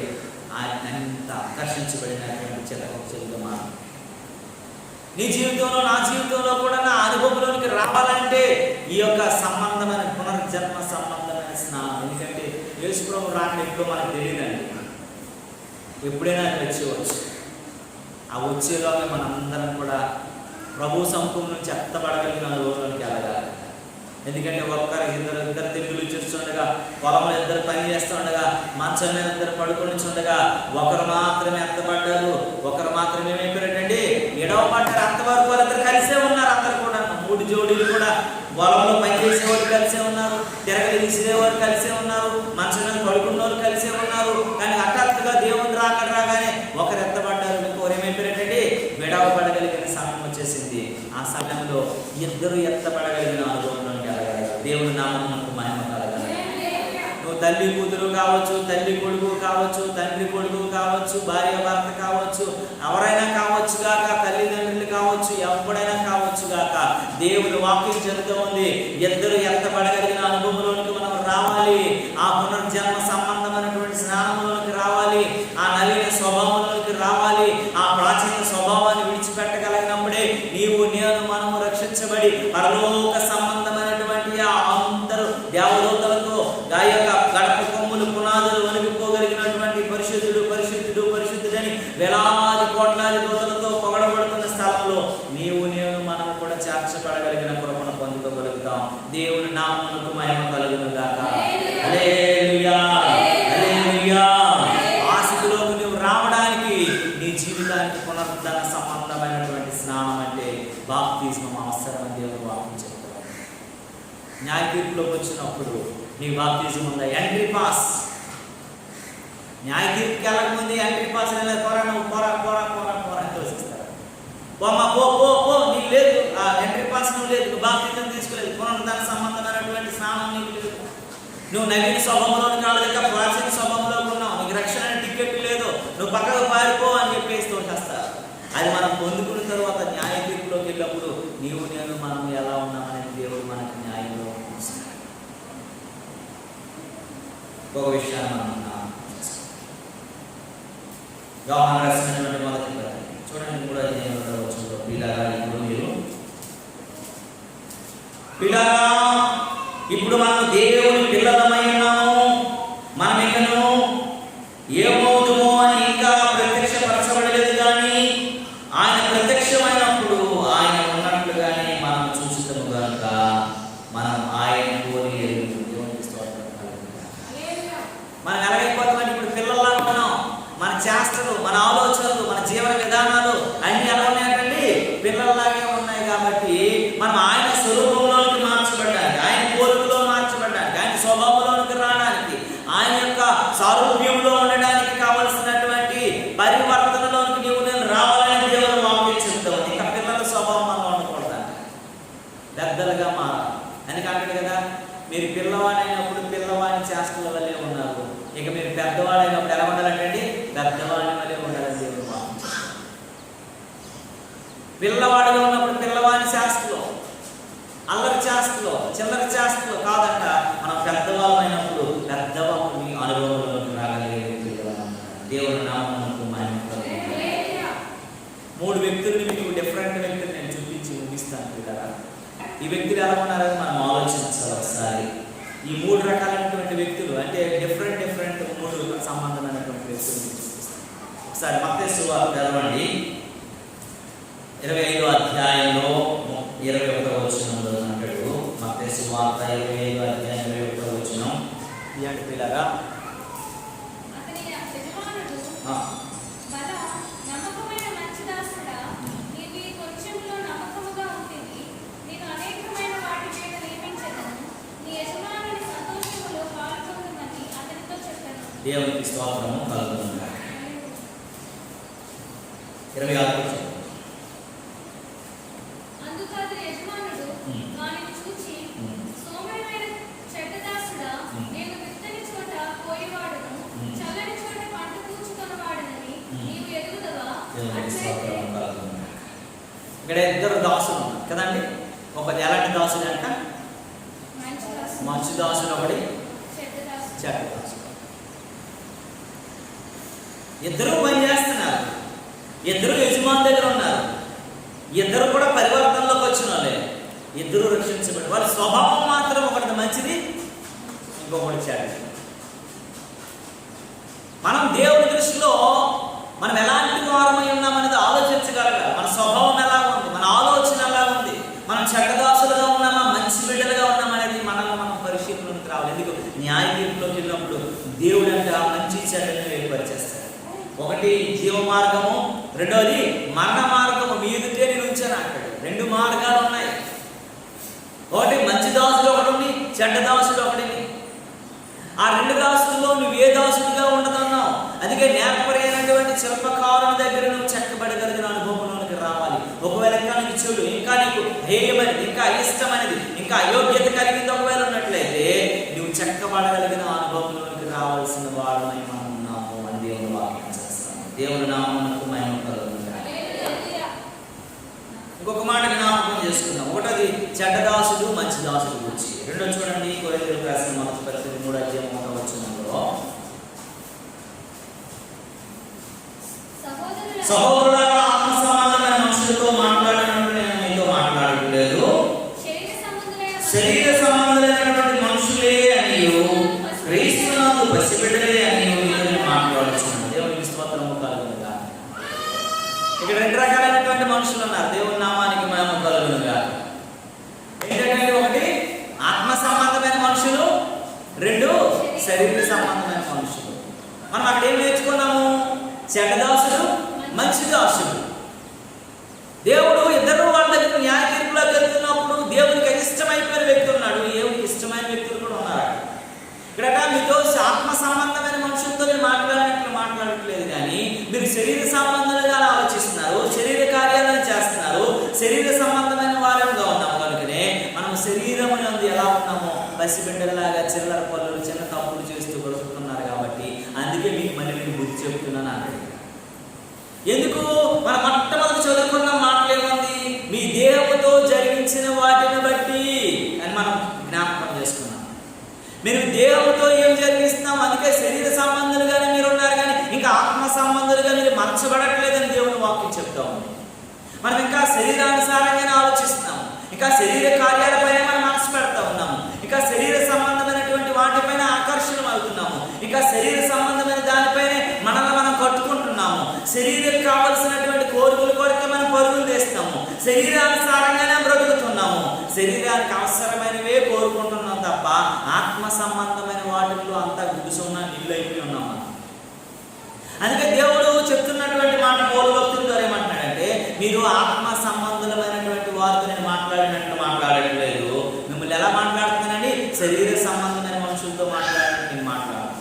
అంత ఆకర్షించబడినటువంటి సీతాకోకచిలుకగా మారు. నీ జీవితంలో, నా జీవితంలో కూడా నా అనుభవంలోనికి రావాలంటే ఈ యొక్క సంబంధమైన పునర్జన్మ సంబంధమైన స్నానం. ఎందుకంటే యేసుప్రభు రాకడ ఎప్పుడో మనకు తెలియదండి. ఎప్పుడైనా అది వచ్చేవచ్చు. ఆ వచ్చేలోనే మనందరం కూడా ప్రభు సముఖం నుంచి ఎత్తబడగలిగిన అనుభవంలోనికి వెళ్ళగాలి. ఎందుకంటే ఇద్దరు తెలుగులు చూస్తుండగా, పొలంలో ఇద్దరు పని చేస్తుండగా, మంచం మీద ఇద్దరు పడుకొని ఉండగా ఒకరు మాత్రమే ఎత్తబడ్డారు, ఒకరు మాత్రమే ఏమైపోయారండి? ఎడవబడ్డారు. అంతవరకు వాళ్ళిద్దరు కలిసే ఉన్నారు. అందరు కూడా 3 జోడీలు కూడా పొలంలో పనిచేసేవాళ్ళు కలిసే ఉన్నారు, తిరగలి విసిరేవారు కలిసే ఉన్నారు, మంచం మీద పడుకున్న వాళ్ళు కలిసే ఉన్నారు. కానీ హఠాత్తుగా దేవుని రాగానే ఒకరు ఎత్తబడ్డారు, ఇంకోరు ఏమైపోయారండి? విడవబడగలిగిన సమయం వచ్చేసింది. ఆ సమయంలో ఇద్దరు ఎత్తబడగలిగిన అనుభవంలోకి వెళ్ళగలగాలి. దేవుని నామమునకు మహిమ కలగాలి. నువ్వు తల్లి కూతురు కావచ్చు, తల్లి కొడుకు కావచ్చు, తండ్రి కొడుకు కావచ్చు, భార్య భర్త కావచ్చు, ఎవరైనా కావచ్చు గాక, తల్లిదండ్రులు కావచ్చు, ఎవడైనా కావచ్చు గాక, దేవుని వాక్యం చెబుతూ ఉంది, ఇద్దరు ఎత్తబడగలిగిన అనుభవంలోనికి మనం రావాలి. ఆ పునర్జన్మ సంబంధమైనటువంటి స్నానంలోనికి రావాలి. ఆ నవీన స్వభావంలోనికి రావాలి. ఆ ప్రాచీన స్వభావాన్ని విడిచిపెట్టగలిగినప్పుడే మనము రక్షించబడి పరలోక సంబంధమైనటువంటి ఆ అందరూ దేవదూతలతో యొక్క గడప కొమ్ములు పునాదులు వణికిపోగలిగినటువంటి పరిశుద్ధుడని వేలాది కోట్లాది దూతలతో పొగడబడుతున్న స్థలంలో నేను మనము కూడా చేర్చబడగలిగిన కృపను పొందుకోగలుగుతాం. దేవుని నామమునకు మహిమ కలుగును గాక. హల్లెలూయా, హల్లెలూయా. ఆ స్థితిలోకి నువ్వు రావడానికి నీ జీవితానికి పునరుద్ధరణ సంబంధమైనటువంటి స్నానం అంటే బాప్తిస్మం అవసరం అని దేవుడు వాక్యం చెప్తారు. న్యాయ తీర్పులోకి వచ్చినప్పుడు నీ బాప్తిజం ఉందా? Entry pass. న్యాయ తీర్పుకి వెళ్ళకముందు ఎంట్రీ పాస్ పోరా తోసిస్తారు. పో నీకు లేదు, ఆ ఎంట్రీ పాస్ నువ్వు లేదు, నువ్వు బాప్తిజం తీసుకోలేదు, పునరుద్ధరణ సంబంధమైనటువంటి స్నానం నీకు లేదు, నువ్వు నవీన స్వభావంలోకి రాలేక ప్రాచీన స్వభావంలోకి ఉన్నావు, నీకు రక్షణ టికెట్ లేదు, నువ్వు పక్కకు పారిపో అని చెప్పేసి తోటేస్తారు. అది మనం పొందుకున్న తర్వాత న్యాయ తీర్పులోకి వెళ్ళినప్పుడు నేను మనం ఎలా ఉన్నామనేది దేవుడు మనకు న్యాయంలో ఇస్తాడు. ఒక విషయాన్ని మనం యోహాను రాసినటువంటి మొదటి పత్రిక చూడండి, 3వ వచనంలో, పిల్లరా ఇప్పుడు మనం దేవుని పిల్లలమై ఉన్నాము, మనం ఇకను ఏమవుతుమో అని ఇంకా ప్రత్యక్షపరచబడలేదు, కానీ ఆయన ప్రత్యక్షమైనప్పుడు ఆయన ఉన్నట్లుగానే మనం చూస్తాము కనుక మనం ఆయన కోరి మనం ఎలాగైపోతామని ఇప్పుడు పిల్లల్లా ఉన్నాం. మన చేష్టలు, మన ఆలోచనలు, మన జీవన విధానాలు అన్ని ఎలా ఉన్నాయండి? పిల్లల్లాగే ఉన్నాయి. కాబట్టి మనం ఆయన స్వరూపంలోకి మార్చబడ్డాలి, ఆయన పోలికలో అందుకంటాడు కదా, మీరు పిల్లవాడైనప్పుడు పిల్లవాడిని చేష్టల వల్లే ఉన్నారు, ఇక మీరు పెద్దవాడైనప్పుడు ఎలా ఉండాలంటే పెద్దవాడిని వల్లే ఉండాలని దేవుడు వాక్యం. పిల్లవాడిగా ఉన్నప్పుడు పిల్లవాడిని చేష్టలో, అల్లరి చేష్టలో, చిల్లరి చేష్టలో కాదంట. మనం పెద్దవాళ్ళమైనప్పుడు పెద్దవాళ్ళని అనుభవంలోకి రాగలిగే దేవుడు నామమునకు మహిమ కలుగును. 3 వ్యక్తుల్ని మీకు డిఫరెంట్ వ్యక్తులు నేను చూపించి ముగిస్తాను కదా. ఈ వ్యక్తులు ఎలా ఉన్నారని మనం ఆలోచించాలి ఒకసారి. ఈ 3 రకాలైనటువంటి వ్యక్తులు అంటే డిఫరెంట్ 3 సంబంధమైనటువంటి వ్యక్తులు చూపిస్తాను. ఒకసారి మత్తయి సువార్త తెరవండి, 25వ అధ్యాయంలో 21వ వచనంలో అంటాడు. మత్తయి సువార్త 25వ అధ్యాయం 21వ వచనం. ఇలాంటి పిల్లగా దేవునికి స్తోత్రము కలుగును. 26వ వచనం. ఇక్కడ 2 దాసులు ఉన్నారు కదండి. ఒకటి ఎలాంటి దాసుడు అంట, మంచి దాసుడు, ఒకటి చెడ్డ దాసుడు. ఇద్దరు పని చేస్తున్నారు, ఇద్దరు యజమాని దగ్గర ఉన్నారు, ఇద్దరు కూడా పరివర్తనలోకి వచ్చిన వాళ్ళే, ఇద్దరు రక్షించబడి. వాళ్ళ స్వభావం మాత్రం ఒకటి మంచిది, ఇంకొకటి చెడ్డది. మనం దేవుని దృష్టిలో మనం ఎలాంటి వారమై ఉన్నామనేది ఆలోచించగలగాలి. మన స్వభావం ఎలా ఉంది, మన ఆలోచన ఎలా ఉంది, మనం చెడ్డదాసులుగా ఉన్నామా మంచి బిడ్డలుగా ఉన్నామనేది మనం పరిశీలనకు రావాలి. ఎందుకు న్యాయ తీర్పులోకి వెళ్ళినప్పుడు దేవుడు అంటే ఆ మంచి చెడ్డని ఏర్పరిచేస్తాడు. ఒకటి జీవ మార్గము, రెండోది మరణ మార్గము. మీ ఎదుటే నేను ఉంచాను అంటాడు. 2 మార్గాలు ఉన్నాయి. ఒకటి మంచి దాసుడు ఒకటి ఉంది, చెడ్డ దాసుడు ఒకటి. ఆ 2 దాసుల్లో నువ్వు ఏ దాసుడిగా ఉండదన్నావు. అందుకే నేర్పరైనటువంటి శిల్పకారుని దగ్గర నువ్వు చెక్కబడగలిగిన అనుభవంలోనికి రావాలి. ఒకవేళ ఇంకా నీకు చెడు, ఇంకా నీకు హేయమైనది, ఇంకా ఇష్టమైనది, ఇంకా అయోగ్యత కలిగింది ఒకవేళ ఉన్నట్లయితే నువ్వు చెక్కబడగలిగిన అనుభవంలోనికి రావాల్సిన వాడమై మనం ఉన్నాము అని దేవుని వాక్యం చేస్తాము. దేవుని నామమునకు మహిమ కలుగును. ఇంకొక మాట జ్ఞాపకం చేసుకుందాం. ఒకటది చెడ్డ దాసుడు, మంచి దాసుడు గురించి. రెండో చూడండి, కొరింథీయులకు రాసిన మొదటి పత్రిక 3వ అధ్యాయం 1వ వచనంలో, సహోదరులారా ఆత్మ సంబంధమైన మనుషులతో మాట్లాడినప్పుడు నేను మీతో మాట్లాడట్లేదు, శరీర సంబంధమైనటువంటి మనుషులే అని క్రీస్తునందు పసిబిడ్డలే అని మాట్లాడుతున్నాను. దేవునికి స్తోత్రము కలుగునుగా. ఇక్కడ 2 రకాలైనటువంటి మనుషులు ఉన్నారు. దేవుని నామానికి మహిమ కలుగునుగా. ఏంటంటే ఒకటి ఆత్మ సంబంధమైన మనుషులు, 2 శరీర సంబంధమైన మనుషులు. మనం అక్కడ ఏం నేర్చుకున్నాము? చెడ్డదాసుడు, మంచి దాసుడు. దేవుడు ఇద్దరు వాళ్ళ దగ్గర న్యాయ తీర్పులోకి వెళ్తున్నప్పుడు దేవునికి ఇష్టమైపోయిన వ్యక్తి ఉన్నాడు, దేవునికి ఇష్టమైన వ్యక్తులు కూడా ఉన్నారు. ఇక్కడ మీతో ఆత్మ సంబంధమైన మనుషులతో నేను మాట్లాడట్లేదు, కానీ మీరు శరీర సంబంధాలుగా ఆలోచిస్తున్నారు, శరీర కార్యాలను చేస్తున్నారు, శరీర సంబంధమైన వారంగా ఉన్నాము. కనుకనే మనం శరీరం ఎలా ఉన్నామో పసిబిడ్డలాగా చిల్లర పనులు, చిన్న తప్పులు చేస్తూ బ్రతుకుతున్నారు. కాబట్టి అందుకే మీకు మళ్ళీ నేను బుద్ధి చెప్తున్నాను అన్నాడు. ఎందుకు? మనం మొట్టమొదటి చదువుకున్న మాటలు ఏముంది? మీ దేహంతో జరిగించిన వాటిని బట్టి అని మనం జ్ఞాపకం చేసుకున్నాం. మీరు దేహంతో ఏం జరిగిస్తున్నాం? అందుకే శరీర సంబంధులుగానే మీరు ఉన్నారు, కానీ ఇంకా ఆత్మ సంబంధులుగా మీరు మార్చబడట్లేదని దేవుని వాక్యం చెప్తా ఉంది. మనం ఇంకా శరీరానుసారంగానే ఆలోచిస్తున్నాము, ఇంకా శరీర కార్యాలపైన మనం మనసు పెడతా ఉన్నాము, ఇంకా శరీర సంబంధమైనటువంటి వాటిపైన ఆకర్షణ అవుతున్నాము, ఇంకా శరీర సంబంధమైన దానిపైనే మనల్ని మనం కట్టుకుంటున్నాము, శరీరం కావలసినటువంటి కోరికల కొరకే మనం పరుగులు తీస్తాము, శరీరానుసారంగానే బ్రతుకుతున్నాము, శరీరానికి అవసరమైనవే కోరుకుంటున్నాం తప్ప ఆత్మ సంబంధమైన వాటిల్లో అంతా గుడిసున్న నీళ్ళు అయిపోయి ఉన్నాము. అందుకే దేవుడు చెప్తున్నటువంటి మాట పౌలు భక్తుల ద్వారా ఏమంటున్నాడంటే, మీరు ఆత్మ సంబంధమైనటువంటి వారితో నేను మాట్లాడినట్లు మాట్లాడట్లేదు, మిమ్మల్ని ఎలా మాట్లాడుతున్నానండి? శరీర సంబంధమైన మనుషులతో మాట్లాడినట్టు నేను మాట్లాడుతున్నాను.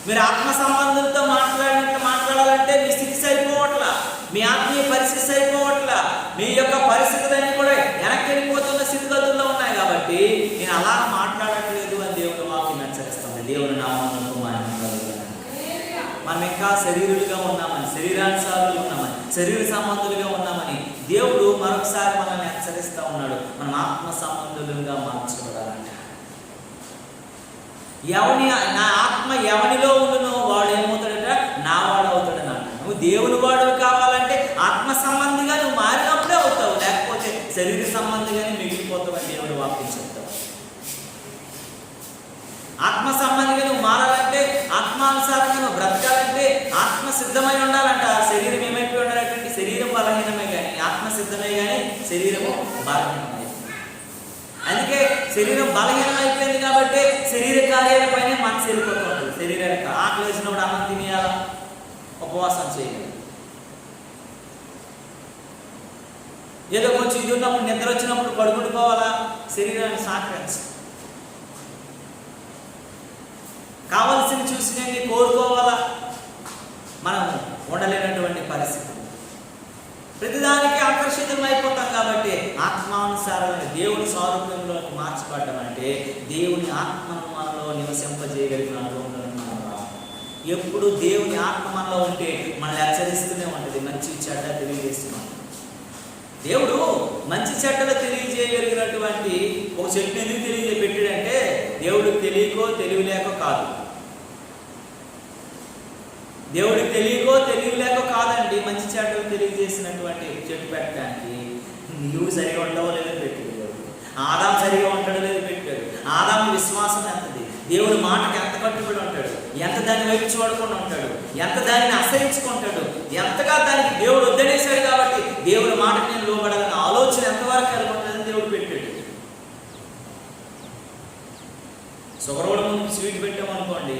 మీరు ఆత్మ సంబంధులతో మాట్లాడినట్టు మాట్లాడాలి మాట్లాడాలంటే మీ స్థితి సరిపోవట్లా, మీ ఆత్మీయ పరిస్థితి సరిపోవట్లా, మీ యొక్క పరిస్థితులన్నీ కూడా వెనక్కి వెళ్ళిపోతున్న స్థితిగతుల్లో ఉన్నాయి కాబట్టి నేను అలా మాట్లాడట్లేదు అని దేవుని వాక్యం హెచ్చరిస్తుంది. దేవుని నామమునకు మహిమ కలుగును. మనం ఇంకా శరీరులుగా ఉన్నామని, శరీరానుసారులుగా ఉన్నామని, శరీర సంబంధులుగా ఉన్నామని దేవుడు మరొకసారి మనల్ని హెచ్చరిస్తూ ఉన్నాడు. మనం ఆత్మ సంబంధులుగా మార్చబడాలంట. నా ఆత్మ ఎవనిలో ఉండునో వాడు ఏమవుతాడట, నా వాడు అవుతాడని అంట. నువ్వు దేవుని వాడు కావాలంటే ఆత్మ సంబంధిగా నువ్వు మారినప్పుడే అవుతావు, లేకపోతే శరీర సంబంధిగానే మిగిలిపోతావు అని దేవుడు వాక్యం చెప్తావు. ఆత్మ సంబంధిగా నువ్వు మారాలంటే, ఆత్మానుసారంగా నువ్వు బ్రతకాలంటే ఆత్మ సిద్ధమై ఉండాలంట. శరీరం ఏమైపోయి ఉండాలంటే శరీరం బలహీనమే కానీ ఆత్మ సిద్ధమే కానీ శరీరము బలహీనమే. అందుకే శరీరం బలహీనం అయిపోయింది కాబట్టి శరీర కార్యాలపైనే మనసు వెళ్ళిపోతూ ఉంటుంది. శరీరానికి ఆకలి వేసినప్పుడు అన్నం తినేయాలా, ఉపవాసం చేయాలి. ఏదో కొంచెం ఇది ఉన్నప్పుడు, నిద్ర వచ్చినప్పుడు పడుకుంటుకోవాలా, శరీరాన్ని సహకరించు. కావలసింది చూసినవి కోరుకోవాలా, మనం ఉండలేనటువంటి పరిస్థితి. ప్రతిదానికి ఆకర్షితం అయిపోతాం కాబట్టి ఆత్మానుసారమైన దేవుని స్వరూపంలోకి మార్చబడ్డం అంటే దేవుని ఆత్మను మనలో నివసింపజేయగలిగిన అనుభవం. ఎప్పుడు దేవుని ఆత్మ మనలో ఉంటే మనల్ని హెచ్చరిస్తూనే ఉంటుంది, మంచి చెడ్డ తెలియజేస్తున్నాం. దేవుడు మంచి చెడ్డలు తెలియజేయగలిగినటువంటి ఒక చెట్టుని ఎందుకు తెలియజేపెట్టాడంటే దేవుడికి తెలియకో తెలివిలేకో కాదు. దేవుడికి తెలియకో తెలియలేకో కాదండి మంచి చెడ్డలు తెలియజేసినటువంటి చెట్టు పెట్టడానికి. నీవు సరిగా ఉండవో లేదో పెట్టాడు, ఆదాం సరిగా ఉంటాడో లేదో పెట్టాడు. ఆదాం విశ్వాసం ఎంతది, దేవుడి మాటకి ఎంత కట్టుబడి ఉంటాడు, ఎంత దాన్ని వైపు చూడకుండా ఉంటాడు, ఎంత దానిని అసహించుకుంటాడు, ఎంతగా దానికి దేవుడు వద్దనేశాడు కాబట్టి దేవుడి మాటకి నేను లోబడాలని ఆలోచన ఎంతవరకు కలుగుతుందని దేవుడు పెట్టాడు. షుగర్ కూడా ముందు స్వీట్ పెట్టామనుకోండి,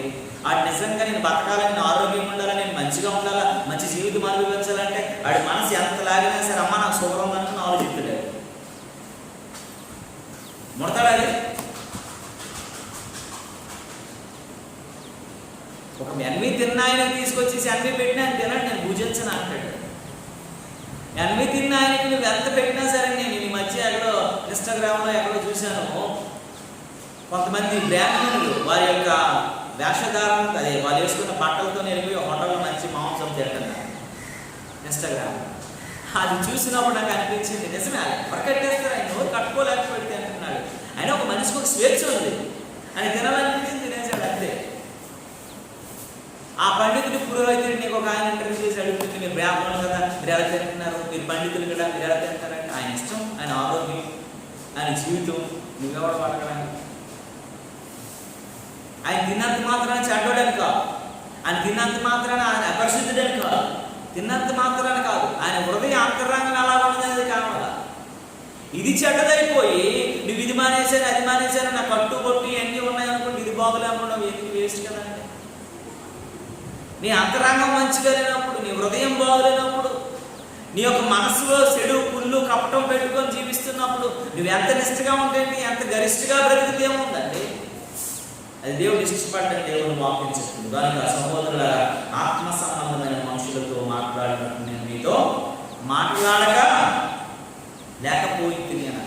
ఆడు నిజంగా నేను బతకాలని, నేను ఆరోగ్యంగా ఉండాలని, నేను మంచిగా ఉండాలా, మంచి జీవితం అనుభవించాలంటే ఆడి మనసు ఎంత లాగినా సరే అమ్మ నాకు షుగర్ ఉందని ఆలోచిస్తలేదు. ముడతాడాది ఒక ఎన్వి తిన్నాయన తీసుకొచ్చేసి ఎన్వి పెట్టినా ఆయన తినడు, నేను భుజించను అంటాడు. ఎన్వి తిన్న ఆయనకి నువ్వు ఎంత పెట్టినా సరే, నేను ఈ మధ్య ఎక్కడో ఇన్స్టాగ్రామ్లో ఎక్కడో చూశాను, కొంతమంది బ్రాహ్మణులు వారి యొక్క వేషధారణ, అదే వాళ్ళు వేసుకున్న బట్టలతో వెళ్ళిపోయి హోటల్లో మంచి మాంసం తింటున్నారు ఇన్స్టాగ్రామ్. అది చూసినప్పుడు నాకు అనిపించింది, నిజమే పరకట్టేస్తారు, ఆయన నోరు కట్టుకోలేకపోతే అంటున్నాడు. ఆయన ఒక మనిషికి ఒక స్వేచ్ఛ ఉంది, ఆయన తినాలనిపించింది తినేసాడు అంతే. ఆ పండితుడి పురోహితుడు నీకు ఒక ఆయన ఇంటర్వ్యూ చేసి అడుగుతుంది, మీరు బ్రాహ్మణులు కదా, మీరు ఎలా తింటున్నారు, మీరు పండితులు కదా, మీరు ఎలా తింటారంటే ఆయన ఇష్టం, ఆయన ఆరోగ్యం, ఆయన జీవితం, నువ్వెవరు పడకడానికి. ఆయన తిన్నంత మాత్రాన చెడ్డోడని కాదు, ఆయన తిన్నంత మాత్రాన ఆయన అపరిశుద్ధుడని కాదు, తిన్నంత మాత్రాన కాదు, ఆయన హృదయ అంతరంగం ఎలా ఉన్నది కావాలా. ఇది చెడ్డదైపోయి నువ్వు ఇది మానేశాను అది మానేశాను, నా కట్టు కొట్టి అన్నీ ఉన్నాయనుకుంటే ఇది బాగులేకుండా ఎందుకు వేస్ట్ కదండి. నీ అంతరంగం మంచిగా లేనప్పుడు, నీ హృదయం బాగులేనప్పుడు, నీ యొక్క మనసులో చెడు పుల్లు కపటం పెట్టుకొని జీవిస్తున్నప్పుడు నువ్వు ఎంత నిష్ఠగా ఉంటేంటి, ఎంత గరిష్ఠగా బ్రతికితే ఏముందండి. అది దేవుడు ఇష్టపడ్డ దేవుని వాక్యం చెప్తుంది. దానికి ఆ సహోదరుల ఆత్మ సంబంధమైన మనుషులతో మాట్లాడినట్టు నేను మీతో మాట్లాడక లేకపోయింది అని.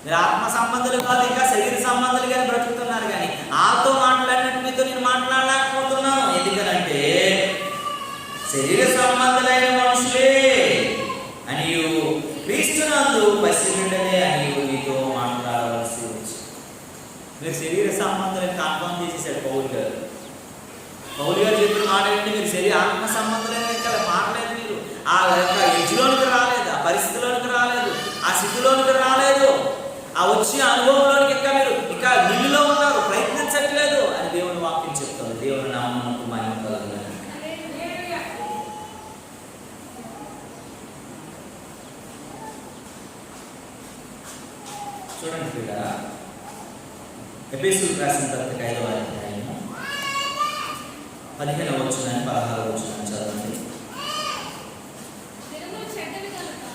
మీరు ఆత్మ సంబంధాలు కాదు, ఇంకా శరీర సంబంధాలుగానే బ్రతుకుతున్నారు, కానీ వాళ్ళతో మాట్లాడినట్టు మీతో నేను మాట్లాడలేకపోతున్నాను. ఎందుకనంటే శరీర సంబంధాలైన మనుషులే అని క్రీస్తునందు పసిబిడ్డలే అని మీతో మాట్లాడవలసి వచ్చింది. మీరు శరీర సంబంధాలను కన్ఫర్మ్ చేసేసాడు పౌలు గారు. పౌలు గారు చెప్పిన మాట ఏంటి, మీరు శరీర ఆత్మ సంబంధాలైన ఇక్కడ మాట్లాడలేదు, మీరు ఆ యొక్క ఎడ్జ్లోనికి రాలేదు, ఆ పరిస్థితిలోనికి రాలేదు, ఆ స్థితిలోనికి రాలేదు, ఆ వచ్చే అనుభవంలోనికి ఇంకా మీరు ఇంకా నిల్లులో ఉన్నారు, ప్రయత్నించట్లేదు అని దేవుని వాక్యం చెప్తుంది. దేవుని నామమునకు మహిమ కలుగును. చూడండి పిల్లరా, ఎఫెసీయులకు రాసిన పత్రిక 5వ అధ్యాయము 15వ వచనం 16వ వచనం చదవండి.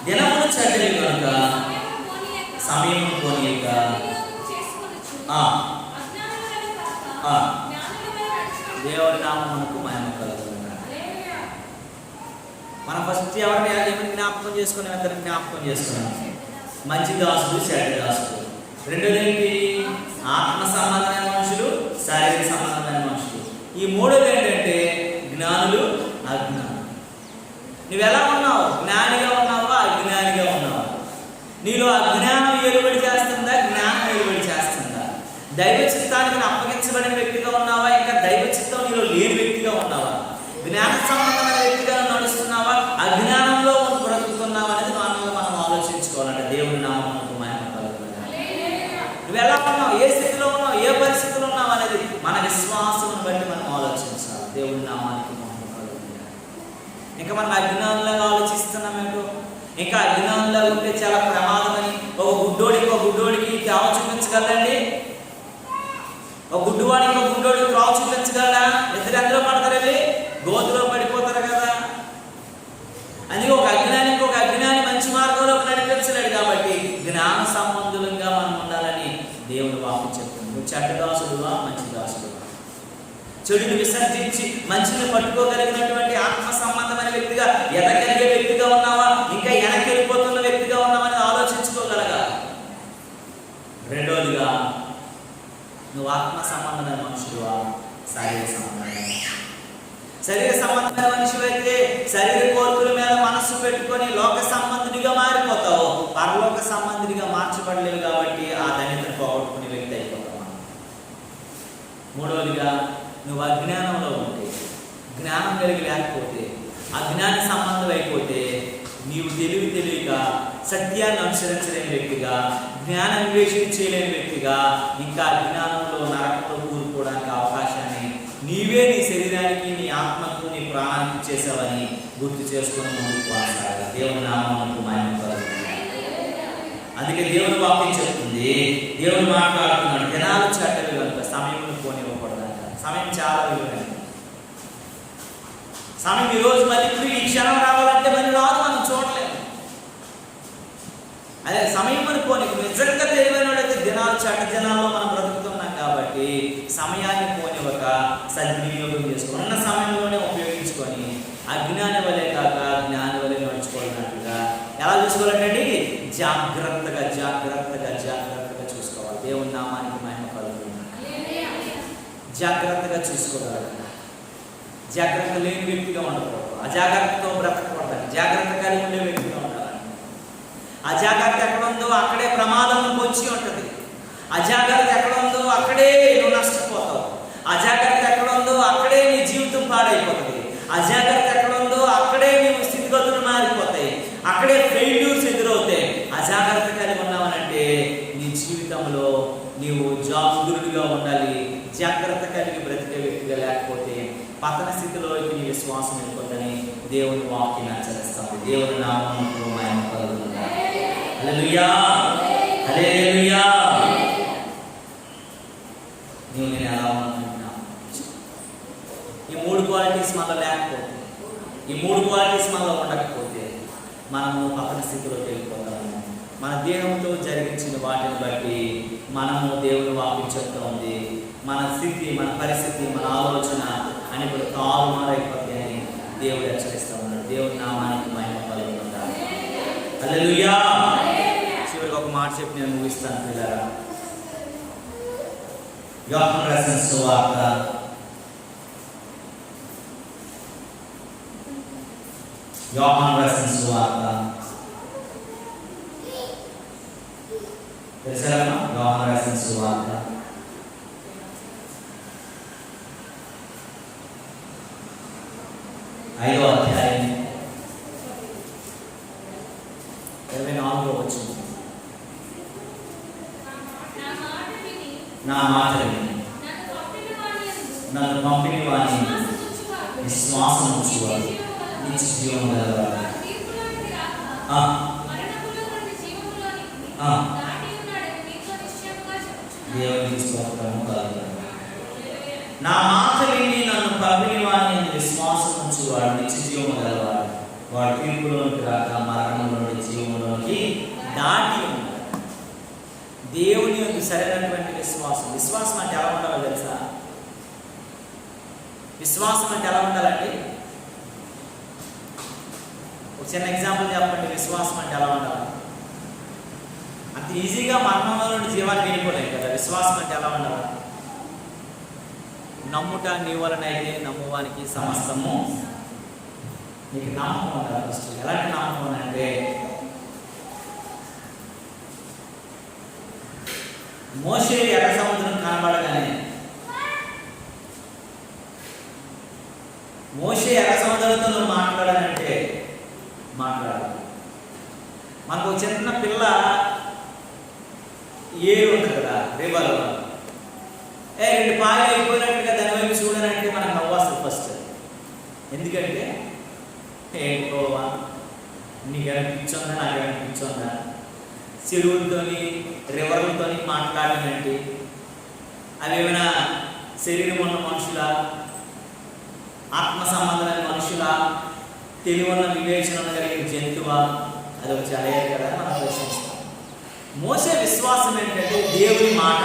దినములు చెడ్డవి కనుక సమయం పోనీయక దేవుని నామమునకు మహిమ కలుగును. ఫస్ట్ ఎవరిని జ్ఞాపకం చేసుకున్నాం? ఇద్దరిని జ్ఞాపకం చేసుకున్నాం. మంచి దాసుడు, చెడ్డ దాసుడు. రెండోది ఏంటి? ఆత్మ సంబంధమైన మనుషులు, శారీరక సంబంధమైన మనుషులు. ఈ మూడోది ఏంటంటే జ్ఞానులు, అజ్ఞానులు. నువ్వు ఎలా ఉన్నావు? జ్ఞానిగా ఉన్నావా, అజ్ఞానిగా ఉన్నావా? నీలో అజ్ఞానం ఏలుబడి చేస్తుందా, జ్ఞానం ఏలుబడి చేస్తుందా? దైవ చిత్తానికి అప్పగించబడిన వ్యక్తిగా ఉన్నావా, ఇంకా దైవ చిత్తం నీలో లేని వ్యక్తిగా ఉన్నావా? జ్ఞాన సంబంధమైన వ్యక్తిగా నడుస్తున్నావా, అజ్ఞానంలో బ్రతుకుతున్నావా అనేది మనం ఆలోచించుకోవాలంటే దేవుడి నామమునకు మహిమ కలుగును. నువ్వు ఎలా ఉన్నావు, ఏ స్థితిలో ఉన్నావు, ఏ పరిస్థితిలో ఉన్నావు అనేది మన విశ్వాసం బట్టి మనం ఆలోచించాలి. దేవుడి నామానికి మహిమ కలుగును. ఇంకా మనం అజ్ఞానంలాగా ఆలోచిస్తున్నామేంటో, ఇంకా అజ్ఞానంలో ఉంటే చాలా ప్రమాదమని ఒక గుడ్డోడికి త్రావ చూపించగలండి? ఒక గుడ్డువాడికి ఒక గుడ్డోడికి త్రావ చూపించగలరా? ఇద్దరు ఎందులో పడతారండి? గోతులో పడిపోతారు కదా. అందుకే ఒక అజ్ఞాని మంచి మార్గంలోకి నడిపించలేడు. కాబట్టి జ్ఞాన సంబంధులంగా మనం ఉండాలని దేవుడు వాక్యం చెప్తుంది. నువ్వు చెడ్డ దాసుడువా, మంచి దాసుడువా? చెడుని విసర్జించి మంచిని పట్టుకోగలిగినటువంటి ఆత్మ సంబంధమైన వ్యక్తిగా, ఎదగలిగే వ్యక్తిగా ఉన్నావా, ఇంకా వెనక్కి వెళ్ళిపోతున్న వ్యక్తిగా ఉన్నావని ఆలోచించుకోగలగా. రెండోదిగా నువ్వు ఆత్మ సంబంధమైన మనుషులువా, శారీరక సంబంధమైన? శరీర సంబంధమైన మనిషి అయితే శరీర కోరికల మీద మనస్సు పెట్టుకొని లోక సంబంధుడిగా మారిపోతావు. పరలోక సంబంధుడిగా మార్చబడలేవు. కాబట్టి ఆ ధన్యతను పోగొట్టుకునే వ్యక్తి అయిపోతావు. మూడవదిగా నువ్వు అజ్ఞానంలో ఉంటే, జ్ఞానం కలిగి లేకపోతే, అజ్ఞాన సంబంధం అయిపోతే, నీవు తెలివిగా సత్యాన్ని అనుసరించలేని వ్యక్తిగా, జ్ఞాన వివేచన చేయలేని వ్యక్తిగా, ఇంకా అజ్ఞానంలో నరకంలో కూరుకోవడానికి అవకాశాన్ని నీవే నీ శరీరానికి, నీ ఆత్మకు, నీ ప్రాణానికి చేసావని గుర్తు చేసుకుని ముందుకు కొనసాగాలి. దేవుని నామమునకు మహిమ కలుగును. అందుకే దేవుని వాక్యం చెప్తుంది, దేవుడు మాట్లాడుతున్నాడు, దినాలు చెడ్డవి కనుక సమయంలో పోనివ్వకూడదంట. సమయం చాలా విలువైనది. సమయం ఈరోజు మళ్ళీ ఇప్పుడు ఈ క్షణం రావాలంటే మళ్ళీ రాదు, మనం చూడలేము. అదే సమయం అనుకోని నిజంగా తెలివైన వాడైతే దినాలు చెడ్డ దినాల్లో మనం బ్రతుకుతున్నాం. కాబట్టి సమయాన్ని పోనివ్వక సద్వినియోగం చేసుకొని ఉన్న సమయంలోనే ఉపయోగించుకొని అజ్ఞాని వలె కాక జ్ఞాని వలె నడుచుకోవాలన్నట్టుగా ఎలా చూసుకోవాలంటే జాగ్రత్తగా చూసుకోవాలి. దేవుని నామానికి మహిమ కలుగుతుంది. జాగ్రత్తగా చూసుకోగలగాలి. జాగ్రత్త లేని వ్యక్తిగా ఉండకూడదు. అజాగ్రత్తతో బ్రతకూడదు. జాగ్రత్త కలిగి ఉండే వ్యక్తిగా ఉండాలి. అజాగ్రత్త ఎక్కడ ఉందో అక్కడే ప్రమాదం పొంచి ఉంటుంది. అజాగ్రత్త ఎక్కడ ఉందో అక్కడే నువ్వు నష్టపోతావు. అజాగ్రత్త ఎక్కడ ఉందో అక్కడే నీ జీవితం పాడైపోతుంది. అజాగ్రత్త ఎక్కడ ఉందో అక్కడే నీవు స్థితిగతులు మారిపోతాయి. అక్కడే ఫెయిల్యూర్స్ ఎదురవుతాయి. అజాగ్రత్త కలిగి ఉన్నావనంటే నీ జీవితంలో నీవు జాగృతుడిగా ఉండాలి. జాగ్రత్త కలిగి బ్రతికే వ్యక్తిగా లేకపోతే పతన స్థితిలోకి నీ విశ్వాసం వెళ్ళిపోతుందని దేవుని వాక్యం హెచ్చరిస్తాము. దేవుని నామమునకు మహిమ కలుగును. హల్లెలూయా, హల్లెలూయా. నీవు నేను ఎలా ఉన్నాను? ఈ మూడు క్వాలిటీస్ మనలో లేకపోతే, ఈ మూడు క్వాలిటీస్ మనలో ఉండకపోతే మనము పతన స్థితిలోకి వెళ్ళిపోతాము. మన దేహంతో జరిగించిన వాటిని బట్టి మనము దేవుని వాక్యం చెప్తూ ఉంది. మన స్థితి, మన పరిస్థితి, మన ఆలోచన అని కూడా తారుమారైపోతాయని దేవుడు హెచ్చరిస్తూ ఉన్నాడు. దేవుని నామానికి మహిమ కలుగును. హల్లెలూయా. చివరికి ఒక మాట చెప్పి నేను ముగిస్తాను పిల్లరా. యోహాను రాసిన సువార్త 5వ అధ్యాయం 24వ వచనం. నా మాట విని నన్ను పంపిన వాని విశ్వాసం ఉంచువాడు నిత్య జీవం గలవాడు. దేవునికి స్తోత్రము కలుగును. నా మాట విని నన్ను పంపిన వాని విశ్వాసం ఉంచువాడు నిత్య జీవం గలవాడు. వాడు తీర్పులోనికి రాక మరణంలోని జీవంలోకి దాటి ఉన్నాడు. దేవుని యొక్క సరైనటువంటి విశ్వాసం అంటే ఎలా ఉండాలో తెలుసా? విశ్వాసం అంటే ఎలా ఉండాలండి? చిన్న ఎగ్జాంపుల్ చెప్పండి, విశ్వాసం అంటే ఎలా ఉండాలి? అంత ఈజీగా మరణంలో నుండి జీవాన్ని వెళ్ళిపోలేము కదా. విశ్వాసం అంటే ఎలా ఉండాలి? నమ్ముట నీ వలనైతే నమ్మువానికి సమస్తము. నీకు నమ్మకం ఉండాలి ఫస్ట్. ఎలాంటి నమ్మకం అంటే మోషే ఎర్ర సముద్రం కనబడగానే, మోషే ఎర్ర సముద్రంతో నువ్వు మాట్లాడాలంటే మాట్లాడాలి. మనకు చిన్న పిల్ల ఏరు ఉంటుంది కదా, రివర్, రెండు పాలు అయిపోయినట్టుగా దాని వైపు చూడాలంటే మనకు నవ్వు వస్తుంది ఫస్ట్. ఎందుకంటే ఏంటో నీకు అనిపించిందా, నాకు అనిపించిందా, చెరువులతోని రివర్లతోని మాట్లాడడం ఏంటి? అవి ఏమైనా శరీరం ఉన్న మనుషుల, ఆత్మ సంబంధమైన మనుషుల, తెలివన్న వివేచన కలిగిన జంతువా? అది ఒక చదివారు కదా మనం ప్రశ్నిస్తాం. మోసే విశ్వాసం ఏంటంటే దేవుడి మాట,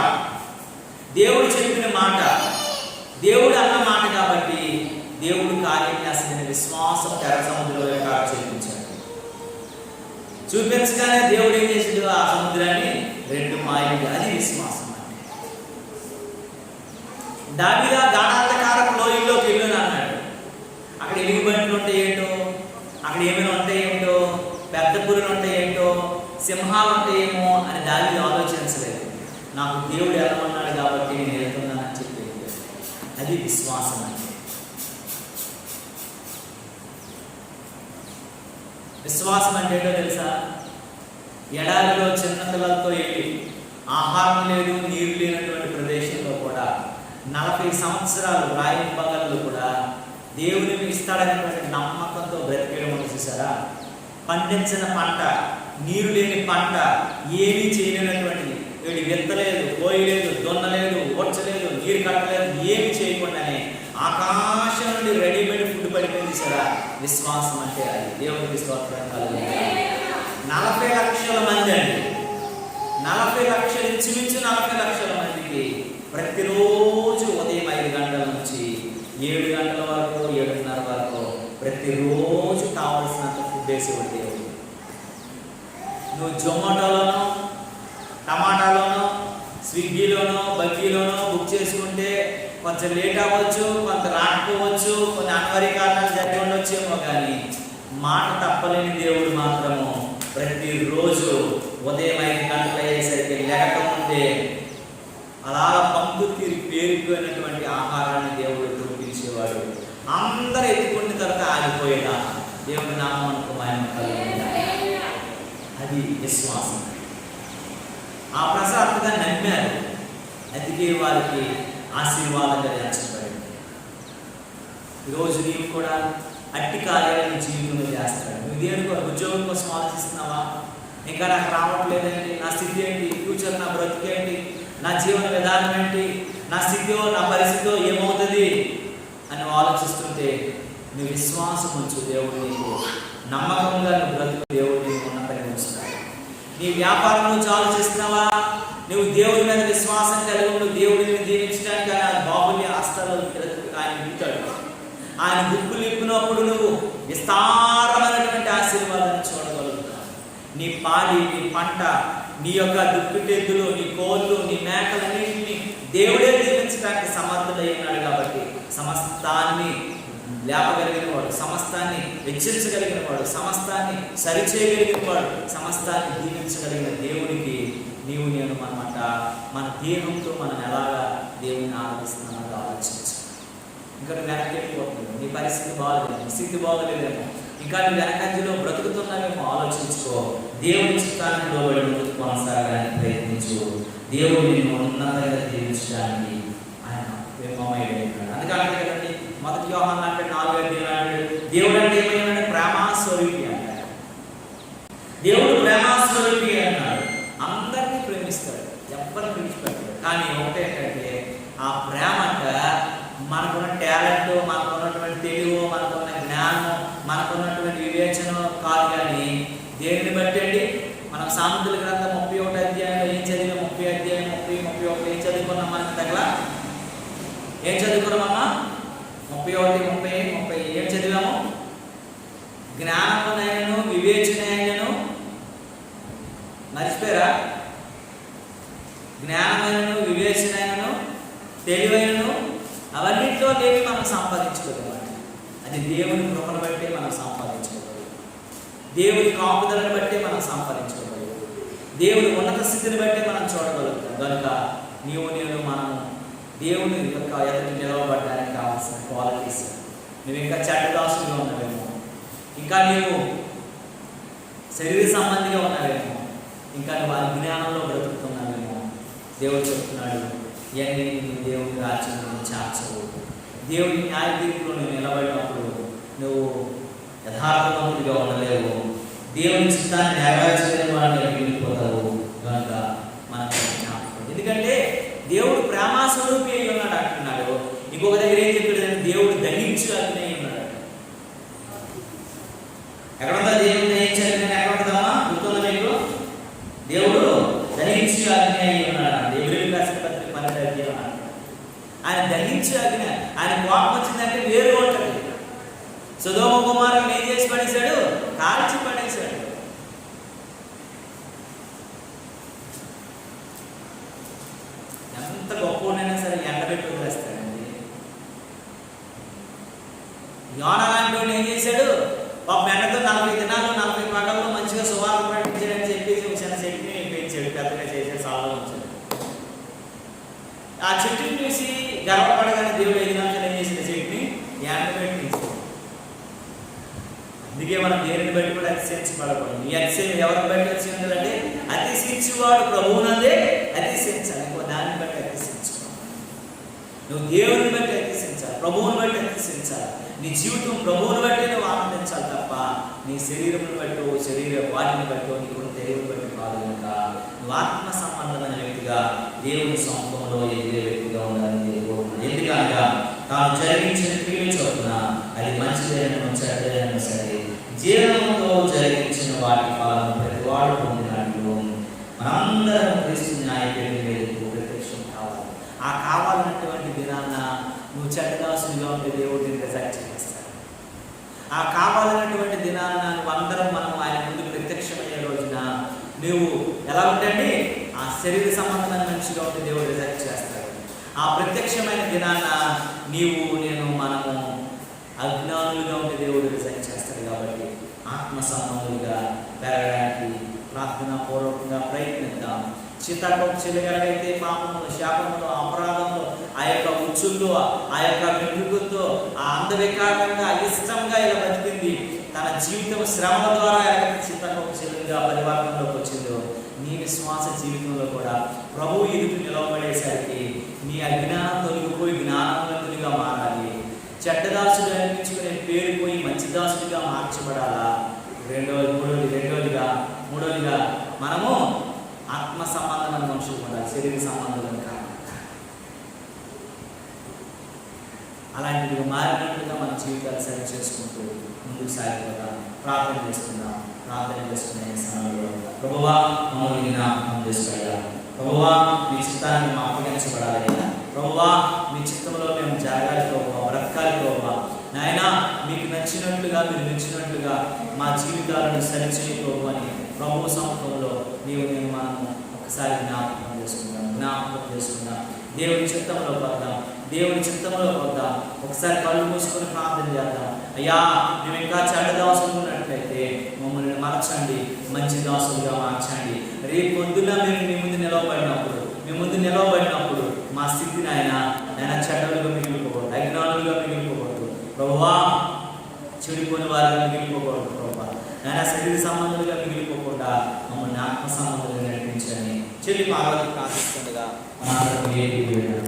దేవుడు చెప్పిన మాట, దేవుడు అన్న మాట. కాబట్టి దేవుడు కార్యం చేసిన విశ్వాసం తెర సముద్రంలో చూపించాడు. చూపించగానే దేవుడు ఏం చేసాడు? ఆ సముద్రాన్ని రెండు మాయలు. అది విశ్వాసం అంటే. దావీదు గాఢాంధకారపు లోయల్లోకి వెళ్ళను అన్నాడు. అక్కడ ఎలుగుబంట్లు ఉంటాయి ఏంటో, అక్కడ ఏమైనా ఉంటాయి ఏంటో, పెద్ద పురులు ఉంటాయి ఏంటో, సింహాలు ఉంటాయేమో అని దావీదు ఆలోచించలేదు. నాకు దేవుడు ఎలా ఉన్నాడు కాబట్టి నేను వెళ్తున్నానని చెప్పేది. అది విశ్వాసం అంటే. విశ్వాసం అంటే ఏంటో తెలుసా? ఎడారిలో చిన్న పిల్లలతో వెళ్ళి ఆహారం లేదు, నీరు లేనటువంటి ప్రదేశంలో కూడా 40 సంవత్సరాలు రాయి పగళ్ళు కూడా దేవుడిని ఇస్తాడనేటువంటి నమ్మకంతో బ్రతికేయడం చూసారా? పండించిన పంట, నీరు లేని పంట, ఏమీ చేయలేనటువంటిది, వీడి విత్తలేదు, పోయలేదు, దున్నలేదు, ఓడ్చలేదు, నీరు కట్టలేదు, ఏమి చేయకుండానే ఆకాశం నుండి రెడీమేడ్ ఫుడ్ పడిపోయింది సరా. విశ్వాసం అంటే అది. దేవుడికి స్తోత్రం కలుగుతుంది. 40 లక్షల మంది అండి, 40 లక్షలు, ఇంచుమించు 40 లక్షల మందికి ప్రతిరోజు ఉదయం 5 గంటల నుంచి 7 గంటల వరకు, 7:30 వరకు ప్రతిరోజు కావాల్సినంత ఫుడ్ వేసేవాడు దేవుడు. నువ్వు జొమాటోలోనో, టమాటాలోనో, స్విగ్గీలోనో, బగ్గీలోనో బుక్ చేసుకుంటే కొంచెం లేట్ అవ్వచ్చు, కొంత రాకపోవచ్చు, కొన్ని అనివార్య కారణాలు జరిగి ఉండొచ్చేమో, కానీ మాట తప్పలేని దేవుడు మాత్రము ప్రతిరోజు ఉదయం 5 గంటలు అయ్యేసరికి లేకముందే అలా పంపు తిరిగి పేరుకుపోయినటువంటి ఆహారాన్ని దేవుడు చూపించేవాడు. అందరూ ఎత్తుకున్న తర్వాత ఆగిపోయేలా దేవుడి నామం అనుకో మహిమ కలుగుతుంది. అది విశ్వాసం. ఆ ప్రసాదంగా నమ్మారు, అందుకే వారికి ఆశీర్వాదంగా ఎంచబడింది. ఈరోజు నీవు కూడా అట్టి కార్యాలను జీవితంలో చేస్తాడు. నువ్వు దేవుని ఉద్యోగం కోసం ఆలోచిస్తున్నావా? ఇంకా నాకు రావట్లేదండి, నా స్థితి ఏంటి, ఫ్యూచర్ నా బ్రతికేంటి, నా జీవన విధానం ఏంటి, నా స్థితిలో నా పరిస్థితిలో ఏమవుతుంది అని ఆలోచిస్తుంటే నువ్వు విశ్వాసం ఉంచు. దేవుడు నీకు నమ్మకంగా నువ్వు బ్రతుకు, దేవుడు నీకు ఉన్నతని ఉంచుతాడు. నీ వ్యాపారం నుంచి ఆలోచిస్తున్నావా? నువ్వు దేవుడి మీద విశ్వాసం కలిగి ఉండు. దేవుడిని దీవించడానికి ఆయన బాహుల్య హస్తాలు ఆయన ఇస్తాడు. ఆయన గుప్పులు ఇప్పినప్పుడు నువ్వు విస్తారమైనటువంటి ఆశీర్వాదాన్ని చూడగలుగుతావు. నీ పాడి, నీ పంట, నీ యొక్క దుప్పిటెద్దులు, నీ కోళ్ళు, నీ మేకలన్నింటినీ దేవుడే దీవించడానికి సమర్థుడై ఉన్నాడు. కాబట్టి సమస్తాన్ని లేపగలిగిన వాడు, సమస్తాన్ని వెచ్చించగలిగిన వాడు, సమస్తాన్ని సరిచేయగలిగిన వాడు, సమస్తాన్ని దీవించగలిగిన దేవుడికి నీవు నేను మనమాట మన దేహంతో మనం ఎలాగా దేవుని ఆరాధిస్తున్నామో ఆలోచించు. ఇంకా నువ్వు వెనక్కి వెళ్ళిపోతున్నావు, నీ పరిస్థితి బాగలేదు, నీ స్థితి బాగలేదేమో, ఇంకా నువ్వు వెనకంజలో బ్రతుకుతున్నావేమో ఆలోచించుకో. దేవుని చిత్తాన్ని లోబడి ముందుకు కొనసాగడానికి ప్రయత్నించు. దేవుడు నిన్ను ఉన్నతంగా దీవించడానికి ఆయన విమోహమైపోయినాడు. అందుకని కదండి మొదటి యోహాను అంటే 4:8 దేవుడు అంటే ఏమైనా ప్రేమాస్వరూపి అంటాడు. దేవుడు ప్రేమాస్వరూపి అన్నాడు. అందరినీ ప్రేమిస్తాడు, ఎవరిని విడిచిపెట్టాడు. కానీ ఒకటేంటంటే ఆ ప్రేమ అంట మనకున్న టాలెంట్, మనకున్నటువంటి తెలివి, మనకున్న జ్ఞానం, మనకున్నటువంటి వివేచన కాదు. కానీ దేనిని బట్టి అండి? మనం సామెతల గ్రంథం 31 అధ్యాయంలో ఏం చదివాం? 30 అధ్యాయం 30-31 ఏం చదువుకున్నాం? మనకి తగల ఏం చదువుకున్నామమ్మా? 31, 30 ఏం చదివాము? జ్ఞానమునైనను జ్ఞానమైనను, వివేచనైనను, తెలివైనను అవన్నింటిలో లేవి మనం సంపాదించుకోగలమండి. అది దేవుని కృపను బట్టే మనం సంపాదించుకోగలం. దేవుని కాపుదలను బట్టే మనం సంపాదించుకోగలం. దేవుని ఉన్నత స్థితిని బట్టే మనం చూడగలుగుతాం. కనుక నేను మనం దేవుని యొక్క ఎదుటి నిలవబడడానికి కావాల్సిన క్వాలిటీస్. నువ్వు ఇంకా చెడ్డదాసులుగా ఉన్నావేమో, ఇంకా నీవు శరీర సంబంధిగా ఉన్నావేమో, ఇంకా నువ్వు అజ్ఞానంలో బ్రతుకుతున్నావేమో, దేవుడు చెప్తున్నాడు, ఇవన్నీ దేవుని రాజ్యంలో చాచవు. దేవుని న్యాయ తీర్పులో నువ్వు నిలబడినప్పుడు నువ్వు యథార్థవంతుడిగా ఉండలేవు. దేవుని చిత్తాన్ని నెరవేర్చలేని వాడిని మిగిలిపోతావు. కనుక మనకు జ్ఞాపకం. ఎందుకంటే దేవుడు ప్రేమ స్వరూపి అయి ఉన్నాడు అంటున్నాడు. ఇంకొక దగ్గర ఏం చెప్పాడు? దేవుడు దహించు అగ్ని అయి ఉన్నాడు. ఎక్కడుందా దేవుడు దహించు అగ్ని? ఎక్కడ ఉంటుందమ్మా? గుర్తుందా మీకు? దేవుడు దహించు అగ్ని అయి ఉన్నాడు. దేవుడి రాసిన పత్రిక 12 అన్నాడు. ఆయన దహించు అగ్ని. ఆయన కోపం వచ్చిందంటే వేరు ఉంటుంది. సొదొమ కుమారుని ఏం చేసి పడేశాడు? కాల్చి పడేశాడు. ఎంత గొప్పనైనా సరే ఎండబెట్టి వదిలేస్తాడండి. యోనా లాంటి వాడు ఏం చేశాడు? పాపం ఎండతో 40 దినాలు 40 పగల్లో మంచిగా సువార్త ప్రకటించాడని చెప్పేసి ఒక చిన్న చెట్టుని పెంచాడు, పెద్దగా చేశాడు, సాలో ఉంచాడు. ఆ చెట్టుని చూసి గర్వపడగానే దేవుడు 5 నిమిషాలు ఏం చేసిన చెట్టుని ఎండబెట్టి. అందుకే మనం దేనిని బట్టి కూడా అతిశయించబడకూడదు. ఈ అతిశయం ఎవరిని బట్టి అతిశయించాలంటే అతిశయించువాడు ప్రభువునందే అతిశయించాలి. ఇంకో దాన్ని బట్టి అతిశయించుకోవాలి. నువ్వు దేవుని బట్టి అతిశయించాలి, ప్రభువుని బట్టి అతిశయించాలి. నీ జీవితం ప్రభువుని బట్టి నువ్వు ఆనందించాలి తప్ప నీ శరీరం బట్టో వాటిని బట్టో నీకు దేవుని బట్టి కాదు. కనుక నువ్వు ఆత్మ సంబంధమైన వ్యక్తిగా దేవుని సొంతంలో ఎదిగే వ్యక్తిగా ఉండాలని కోరుకుంటున్నాను. ఎందుకనగా తాను జరిగించిన క్రియలు చోటున అది మంచిదైన చెడ్డదైనా సరే జీవనంతో జరిగించిన వాటి ఫలం ప్రతి వాడు పొందినట్లు మనందరం క్రీస్తు న్యాయపీఠం మీదకు ప్రత్యక్షం కావాలి. ఆ కావాలన్నటువంటి దినాన్న నువ్వు చెడ్డదాసునిగా ఉంటే దేవుడిని రిజెక్ట్ చేస్తాడు. ఆ కావాలన్నటువంటి దినాన్న నువ్వు అందరం మనం ఆయన ముందు ప్రత్యక్షమయ్యే రోజున నువ్వు ఎలా ఉంటండి? ఆ శరీర సంబంధమైన మనిషిగా ఉంటే దేవుడు రిజెక్ట్ చేస్తాడు. ఆ ప్రత్యక్షమైన దినాన మనము అజ్ఞానులుగా ఉంటే దేవుడు రిజెక్ట్ చేస్తాడు. కాబట్టి ఆత్మ సంబంధులుగా పెరగడానికి ప్రార్థనాపూర్వకంగా ప్రయత్నిద్దాం. చిత్తకోపం చెల్లగలిగితే పాపములు, శాపములు, అపరాధంలో, ఆ యొక్క ఉచ్చుల్లో, ఆ యొక్క వెంట్రుకలతో, ఆ అందవికారంగా ఇష్టంగా ఇలా బతికింది. తన జీవితం శ్రమల ద్వారా ఎలాగైతే చిత్తకోపం చెల్లిగా పరివర్తనలోకి వచ్చిందో నీ విశ్వాస జీవితంలో కూడా ప్రభువు ఎదుటి నిలవబడేసరికి నీ అజ్ఞానం తొలగిపోయి జ్ఞానవంతుడిగా మారాలి. చెడ్డదాసుడు అనిపించుకునే పేరు పోయి మంచి దాసుడిగా మార్చబడాలా. మూడోదిగా మనము ఆత్మ సంబంధమైన మనుషులు ఉండాలి, శరీర సంబంధం కాదు. అలాంటివి మారినట్లుగా మన జీవితాలు సరి చేసుకుంటూ ముందుకు సాగిపోతాం. ప్రార్థన చేసుకునే సమయంలో ప్రభువా మమ్మల్ని జ్ఞాపకం చేసుకోవాలి. ప్రభువా మీ చిత్తాన్ని మా అప్పగించబడాలయ్యా. ప్రభువా మీ చిత్తంలో మేము జరగాలి ప్రభువా, బ్రతకాలి ప్రభువా. నాయనా మీకు నచ్చినట్లుగా మీరు మెచ్చినట్లుగా మా జీవితాలను సరిచేయ ప్రభు అని ప్రభు సముఖంలో మనము ఒకసారి జ్ఞాపకం చేసుకుందాం. దేవుని చిత్తంలో పడదాం. ఒకసారి కళ్ళు మూసుకొని ప్రార్థన చేద్దాం. అయ్యా మేము ఇంకా చెడ్డ దాసులు ఉన్నట్లయితే మమ్మల్ని మార్చండి, మంచి దాసులుగా మార్చండి. రేపు పొద్దున్న మేము మీ ముందు నిలవబడినప్పుడు మా స్థితిని ఆయన చెడ్డలుగా మిగిలిపోకూడదు, అజ్ఞానులుగా మిగిలిపోకూడదు ప్రభువా, చెడిపోయిన వారిగా మిగిలిపోకూడదు ప్రభువా. శరీర సంబంధులుగా మిగిలిపోకుండా మమ్మల్ని ఆత్మ సంబంధులుగా నడిపించని చెల్లి పార్వతి ప్రార్థిస్తుండగా